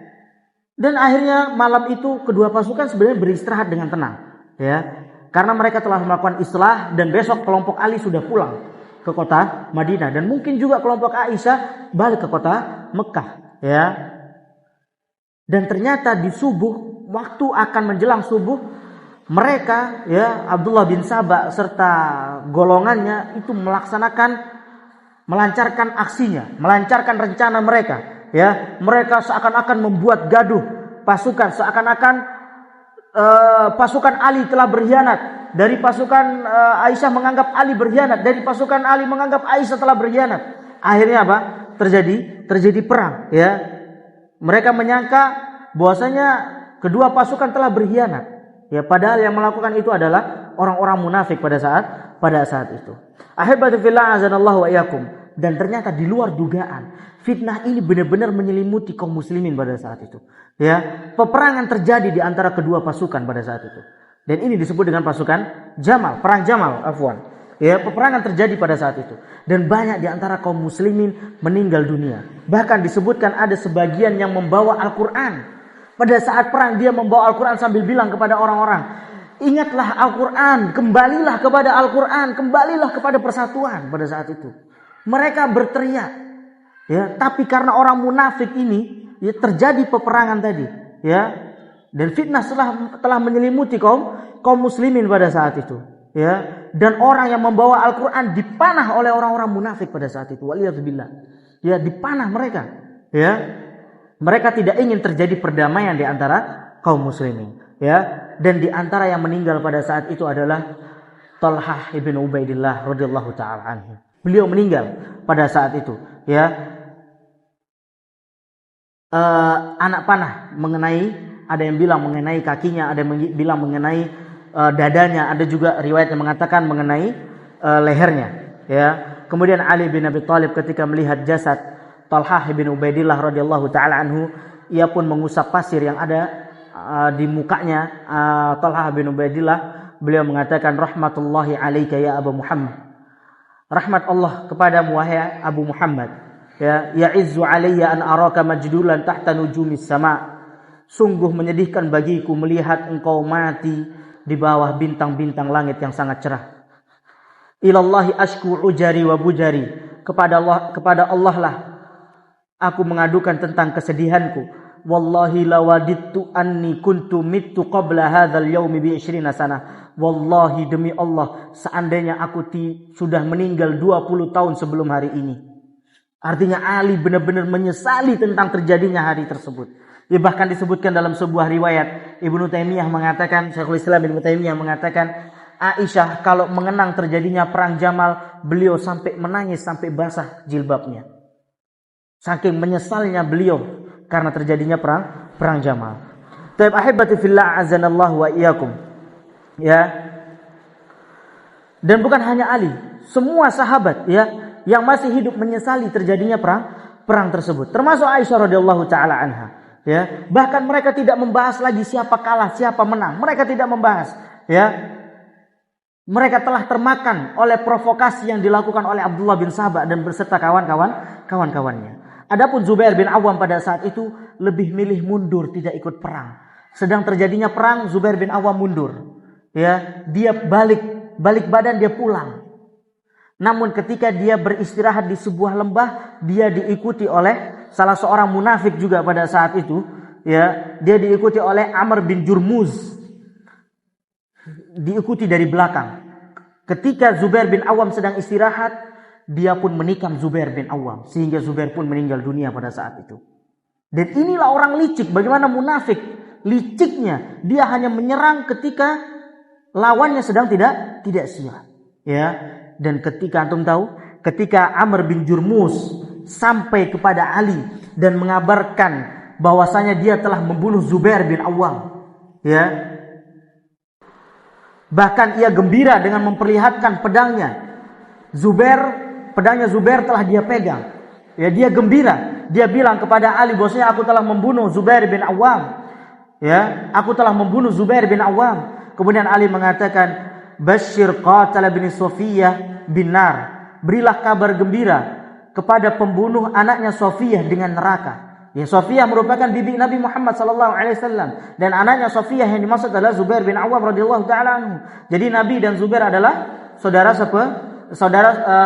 dan akhirnya malam itu kedua pasukan sebenarnya beristirahat dengan tenang. Ya, karena mereka telah melakukan islah dan besok kelompok Ali sudah pulang ke kota Madinah, dan mungkin juga kelompok Aisyah balik ke kota Mekah, ya. Dan ternyata di subuh, waktu akan menjelang subuh, mereka, ya, Abdullah bin Sabah serta golongannya itu melancarkan aksinya, melancarkan rencana mereka, ya. Mereka seakan-akan membuat gaduh pasukan, seakan-akan pasukan Ali telah berkhianat. Dari pasukan Aisyah menganggap Ali berkhianat, dari pasukan Ali menganggap Aisyah telah berkhianat. Akhirnya apa? Terjadi perang, ya. Mereka menyangka bahwasanya kedua pasukan telah berkhianat. Ya, padahal yang melakukan itu adalah orang-orang munafik pada saat itu. Ahibati fillah azanallahu wa iyyakum. Dan ternyata di luar dugaan, fitnah ini benar-benar menyelimuti kaum muslimin pada saat itu. Ya, peperangan terjadi di antara kedua pasukan pada saat itu. Dan ini disebut dengan pasukan Jamal, perang Jamal, afwan. Ya, peperangan terjadi pada saat itu. Dan banyak di antara kaum muslimin meninggal dunia. Bahkan disebutkan ada sebagian yang membawa Al-Quran. Pada saat perang dia membawa Al-Quran sambil bilang kepada orang-orang, ingatlah Al-Quran, kembalilah kepada Al-Quran, kembalilah kepada persatuan pada saat itu. Mereka berteriak. Ya, tapi karena orang munafik ini, ya, terjadi peperangan tadi. Ya, dan fitnah telah menyelimuti kaum muslimin pada saat itu, ya. Dan orang yang membawa Al-Quran dipanah oleh orang-orang munafik pada saat itu. Waliyadzubillah. Ya, dipanah mereka. Ya, mereka tidak ingin terjadi perdamaian di antara kaum muslimin. Ya, dan di antara yang meninggal pada saat itu adalah Talhah ibn Ubaidillah radhiyallahu taala anhu. Beliau meninggal pada saat itu. Ya, anak panah ada yang bilang mengenai kakinya, ada yang bilang mengenai dadanya, ada juga riwayat yang mengatakan mengenai lehernya. Ya, kemudian Ali bin Abi Thalib ketika melihat jasad Talhah bin Ubaidillah radhiyallahu taala anhu, ia pun mengusap pasir yang ada di mukanya Talhah bin Ubaidillah. Beliau mengatakan, rahmatullahi alaika ya Abu Muhammad. Rahmat Allah kepadamu wahai Abu Muhammad. Ya, ya'izzu alayya an araka majdulan tahta nujumis sama. Sungguh menyedihkan bagiku melihat engkau mati di bawah bintang-bintang langit yang sangat cerah. Ilallahi ashku ujari wa bujari. Kepada Allah lah aku mengadukan tentang kesedihanku. Wallahi lawadittu anni kuntu mittu qabla hadzal yaumi bi 20 sanah. Wallahi demi Allah, seandainya aku sudah meninggal 20 tahun sebelum hari ini. Artinya Ali benar-benar menyesali tentang terjadinya hari tersebut. Ya, bahkan disebutkan dalam sebuah riwayat, Ibnu Taimiyah mengatakan, Syekhul Islam Ibnu Taimiyah mengatakan, Aisyah kalau mengenang terjadinya perang Jamal, beliau sampai menangis sampai basah jilbabnya. Saking menyesalnya beliau karena terjadinya perang Jamal. Taib ahibati fillah azanallahu wa iyyakum. Ya. Dan bukan hanya Ali, semua sahabat, ya, yang masih hidup menyesali terjadinya perang tersebut, termasuk Aisyah radhiyallahu taala anha. Ya, bahkan mereka tidak membahas lagi siapa kalah, siapa menang. Mereka tidak membahas, ya. Mereka telah termakan oleh provokasi yang dilakukan oleh Abdullah bin Sabah dan beserta kawan-kawannya. Adapun Zubair bin Awam pada saat itu lebih milih mundur, tidak ikut perang. Sedang terjadinya perang, Zubair bin Awam mundur. Ya, dia balik badan, dia pulang. Namun ketika dia beristirahat di sebuah lembah, dia diikuti oleh salah seorang munafik juga pada saat itu, ya, dia diikuti oleh Amr bin Jurmuz, diikuti dari belakang. Ketika Zubair bin Awam sedang istirahat, dia pun menikam Zubair bin Awam sehingga Zubair pun meninggal dunia pada saat itu. Dan inilah orang licik, bagaimana munafik liciknya, dia hanya menyerang ketika lawannya sedang tidak siap, ya. Dan ketika antum tahu, ketika Amr bin Jurmuz sampai kepada Ali dan mengabarkan bahwasanya dia telah membunuh Zubair bin Awam, ya, bahkan ia gembira dengan memperlihatkan pedangnya. Pedangnya Zubair telah dia pegang. Ya, dia gembira. Dia bilang kepada Ali bahwasanya aku telah membunuh Zubair bin Awam. Ya, aku telah membunuh Zubair bin Awam. Kemudian Ali mengatakan, "Basyir qatala bin Safiyah bin nar." Berilah kabar gembira kepada pembunuh anaknya Safiyah dengan neraka. Ya, Safiyah merupakan bibi Nabi Muhammad sallallahu alaihi wasallam, dan anaknya Safiyah yang dimaksud adalah Zubair bin Awam radhiyallahu taala anhu. Jadi Nabi dan Zubair adalah saudara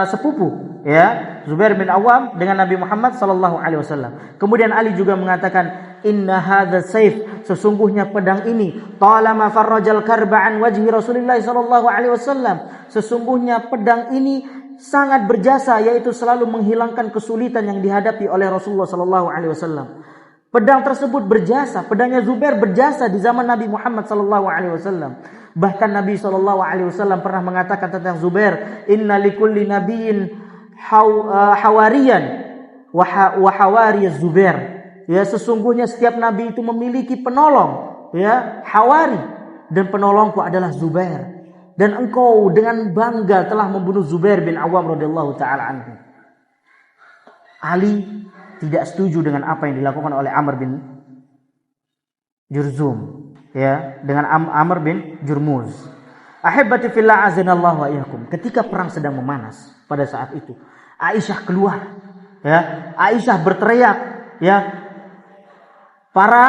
sepupu, ya, Zubair bin Awam dengan Nabi Muhammad sallallahu alaihi wasallam. Kemudian Ali juga mengatakan, "Inna hadza saif," sesungguhnya pedang ini, "talama farrajal karba an wajhi Rasulillah sallallahu alaihi wasallam," sesungguhnya pedang ini sangat berjasa, yaitu selalu menghilangkan kesulitan yang dihadapi oleh Rasulullah sallallahu alaihi wasallam. Pedang tersebut berjasa, pedangnya Zubair berjasa di zaman Nabi Muhammad sallallahu alaihi wasallam. Bahkan Nabi sallallahu alaihi wasallam pernah mengatakan tentang Zubair, "Inna likulli nabiyyin hawariyan wa hawariyaz Zubair." Ya, sesungguhnya setiap nabi itu memiliki penolong, ya, hawari, dan penolongku adalah Zubair. Dan engkau dengan bangga telah membunuh Zubair bin Awam radhiyallahu taala anhu. Ali tidak setuju dengan apa yang dilakukan oleh Amr bin Jurzum, ya, dengan Amr bin Jurmuz. Ahibati fillah azanallahu wa iyyakum. Ketika perang sedang memanas pada saat itu, Aisyah keluar, ya. Aisyah berteriak, ya. Para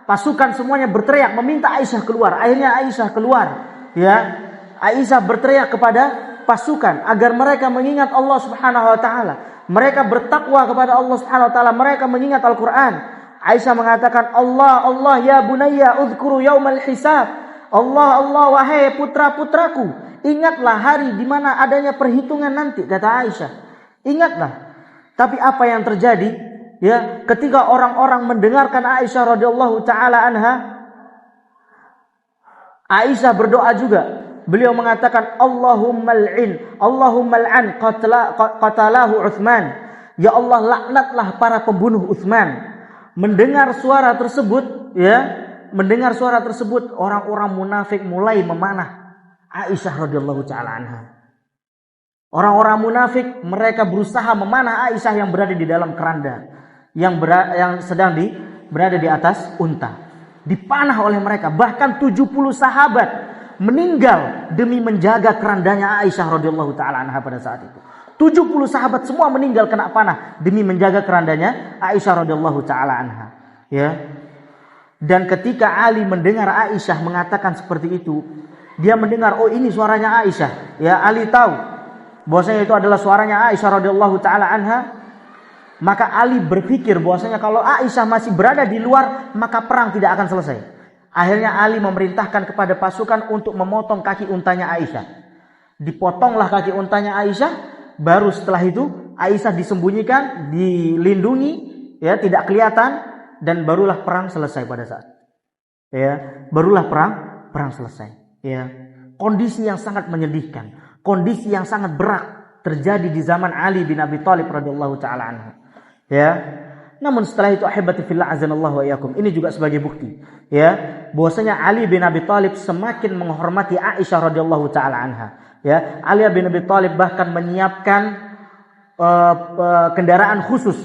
pasukan semuanya berteriak meminta Aisyah keluar. Akhirnya Aisyah keluar, ya. Aisyah berteriak kepada pasukan agar mereka mengingat Allah Subhanahu wa taala. Mereka bertakwa kepada Allah Subhanahu wa taala, mereka mengingat Al-Qur'an. Aisyah mengatakan, "Allah, Allah ya bunayya udhkuru yaumal hisab." Allah, Allah wahai putra-putraku, ingatlah hari di mana adanya perhitungan nanti, kata Aisyah. Ingatlah. Tapi apa yang terjadi? Ya, ketika orang-orang mendengarkan Aisyah radhiyallahu taala anha, Aisyah berdoa juga. Beliau mengatakan, Allahumma al'an qatalahu Utsman. Ya Allah, laknatlah para pembunuh Utsman. Mendengar suara tersebut, orang-orang munafik mulai memanah Aisyah radhiyallahu taala anha. Orang-orang munafik mereka berusaha memanah Aisyah yang berada di dalam keranda, yang sedang berada di atas unta. Dipanah oleh mereka. Bahkan 70 sahabat meninggal demi menjaga kerandanya Aisyah radhiyallahu taala anha pada saat itu. 70 sahabat semua meninggal kena panah demi menjaga kerandanya Aisyah radhiyallahu taala anha, ya. Dan ketika Ali mendengar Aisyah mengatakan seperti itu, dia mendengar, oh ini suaranya Aisyah, ya. Ali tahu bahwasanya itu adalah suaranya Aisyah radhiyallahu taala anha. Maka Ali berpikir bahwasanya kalau Aisyah masih berada di luar, maka perang tidak akan selesai. Akhirnya Ali memerintahkan kepada pasukan untuk memotong kaki untanya Aisyah. Dipotonglah kaki untanya Aisyah, baru setelah itu Aisyah disembunyikan, dilindungi, ya, tidak kelihatan, dan barulah perang selesai pada saat. Ya, barulah perang selesai, ya. Kondisi yang sangat menyedihkan, kondisi yang sangat berat terjadi di zaman Ali bin Abi Thalib radhiyallahu taala anhu. Ya. Namun setelah itu ahibati fillah azanallahu wa iyyakum, ini juga sebagai bukti, ya, bahwasanya Ali bin Abi Thalib semakin menghormati Aisyah radhiyallahu taala anha, ya. Ali bin Abi Thalib bahkan menyiapkan kendaraan khusus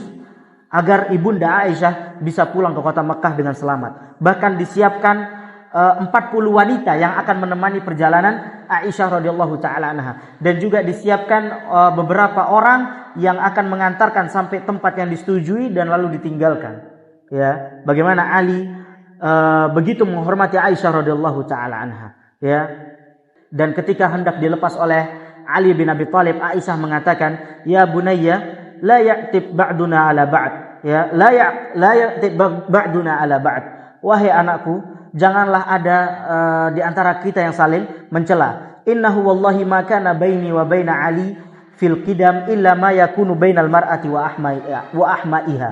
agar ibunda Aisyah bisa pulang ke kota Mekah dengan selamat. Bahkan disiapkan 40 wanita yang akan menemani perjalanan Aisyah radhiyallahu taala anha, dan juga disiapkan beberapa orang yang akan mengantarkan sampai tempat yang disetujui dan lalu ditinggalkan, ya. Bagaimana Ali begitu menghormati Aisyah radhiyallahu taala anha, ya. Dan ketika hendak dilepas oleh Ali bin Abi Thalib, Aisyah mengatakan, "Ya bunayya, la ya'tib ba'duna ala ba'd." ya la ya'ti ba'duna ala ba'd. Wahai anakku, janganlah ada di antara kita yang saling mencela. Innahu wallahi ma kana baini wa baina Ali fil qidam illa ma yakunu bainal mar'ati wa ahmaiha.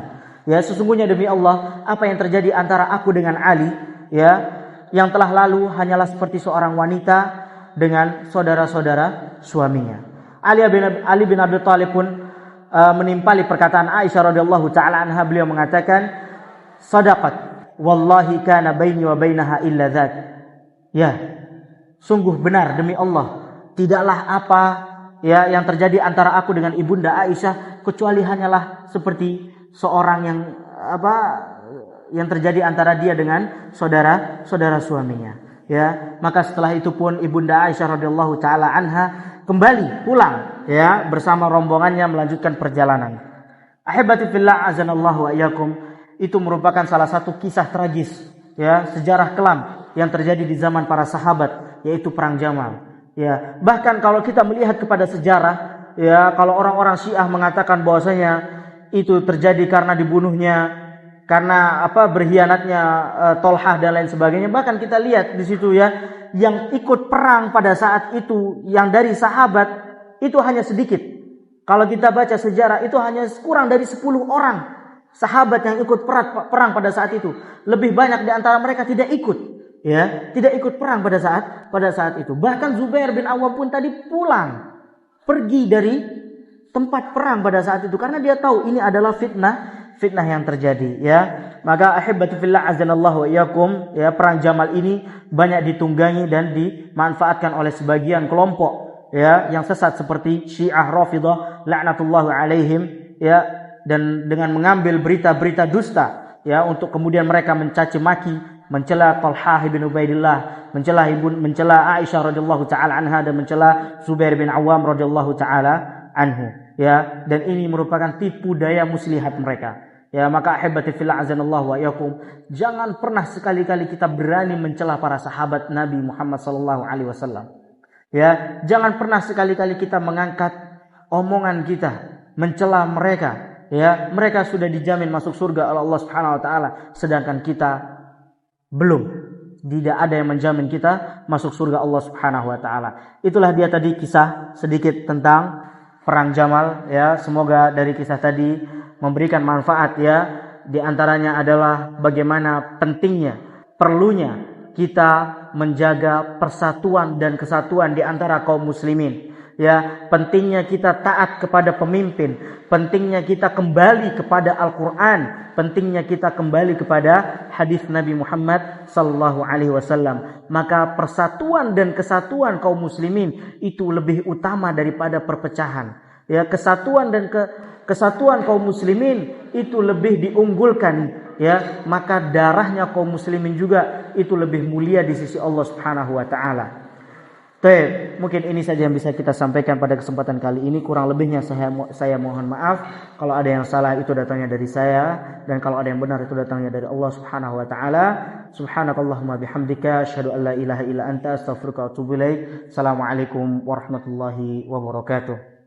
Ya, sesungguhnya demi Allah, apa yang terjadi antara aku dengan Ali, ya, yang telah lalu hanyalah seperti seorang wanita dengan saudara-saudara suaminya. Ali bin Abi Thalib pun menimpali perkataan Aisyah radhiyallahu taala anha, beliau mengatakan, "Shadaqat, wallahi kana baini wa bainaha illa dzat." Ya, sungguh benar demi Allah, tidaklah apa ya yang terjadi antara aku dengan ibunda Aisyah kecuali hanyalah seperti seorang yang terjadi antara dia dengan saudara suaminya. Ya, maka setelah itu pun ibunda Aisyah radhiyallahu taala anha kembali pulang ya bersama rombongannya melanjutkan perjalanan. Ahibati fillah azanallahu wa iyyakum, itu merupakan salah satu kisah tragis ya, sejarah kelam yang terjadi di zaman para sahabat, yaitu perang Jamal. Ya, bahkan kalau kita melihat kepada sejarah ya, kalau orang-orang Syiah mengatakan bahwasanya itu terjadi karena dibunuhnya, karena berkhianatnya Tolhah dan lain sebagainya. Bahkan kita lihat di situ ya, yang ikut perang pada saat itu yang dari sahabat itu hanya sedikit. Kalau kita baca sejarah itu hanya kurang dari 10 orang sahabat yang ikut perang pada saat itu. Lebih banyak di antara mereka tidak ikut, ya, tidak ikut perang pada saat itu. Bahkan Zubair bin Awwam pun tadi pulang, pergi dari tempat perang pada saat itu karena dia tahu ini adalah fitnah yang terjadi ya. Maka ahibati fillah azanallahu wa iyyakum, ya, perang Jamal ini banyak ditunggangi dan dimanfaatkan oleh sebagian kelompok ya yang sesat seperti Syiah Rafidhah laknatullahu alaihim ya, dan dengan mengambil berita-berita dusta ya untuk kemudian mereka mencaci maki, mencela Thalhah bin Ubaidillah, mencela Aisyah radhiyallahu taala anha, dan mencela Zubair bin Awam radhiyallahu taala anhu ya. Dan ini merupakan tipu daya muslihat mereka. Ya, maka ahibati fillah azanallahu wa iyyakum, jangan pernah sekali-kali kita berani mencela para sahabat Nabi Muhammad sallallahu alaihi wasallam. Ya, jangan pernah sekali-kali kita mengangkat omongan kita mencela mereka. Ya, mereka sudah dijamin masuk surga oleh Allah Subhanahu wa taala, sedangkan kita belum. Tidak ada yang menjamin kita masuk surga Allah Subhanahu wa taala. Itulah dia tadi kisah sedikit tentang perang Jamal ya. Semoga dari kisah tadi memberikan manfaat ya. Di antaranya adalah bagaimana pentingnya, perlunya kita menjaga persatuan dan kesatuan di antara kaum muslimin. Ya, pentingnya kita taat kepada pemimpin, pentingnya kita kembali kepada Al-Qur'an, pentingnya kita kembali kepada hadis Nabi Muhammad sallallahu alaihi wasallam. Maka persatuan dan kesatuan kaum muslimin itu lebih utama daripada perpecahan. Ya, kesatuan kaum muslimin itu lebih diunggulkan ya, maka darahnya kaum muslimin juga itu lebih mulia di sisi Allah Subhanahu wa taala. Baik, mungkin ini saja yang bisa kita sampaikan pada kesempatan kali ini. Kurang lebihnya saya mohon maaf. Kalau ada yang salah itu datangnya dari saya, dan kalau ada yang benar itu datangnya dari Allah Subhanahu wa taala. Subhanakallahumma bihamdika asyhadu an la ilaha illa anta astaghfiruka wa atubu ilaik. Assalamualaikum warahmatullahi wabarakatuh.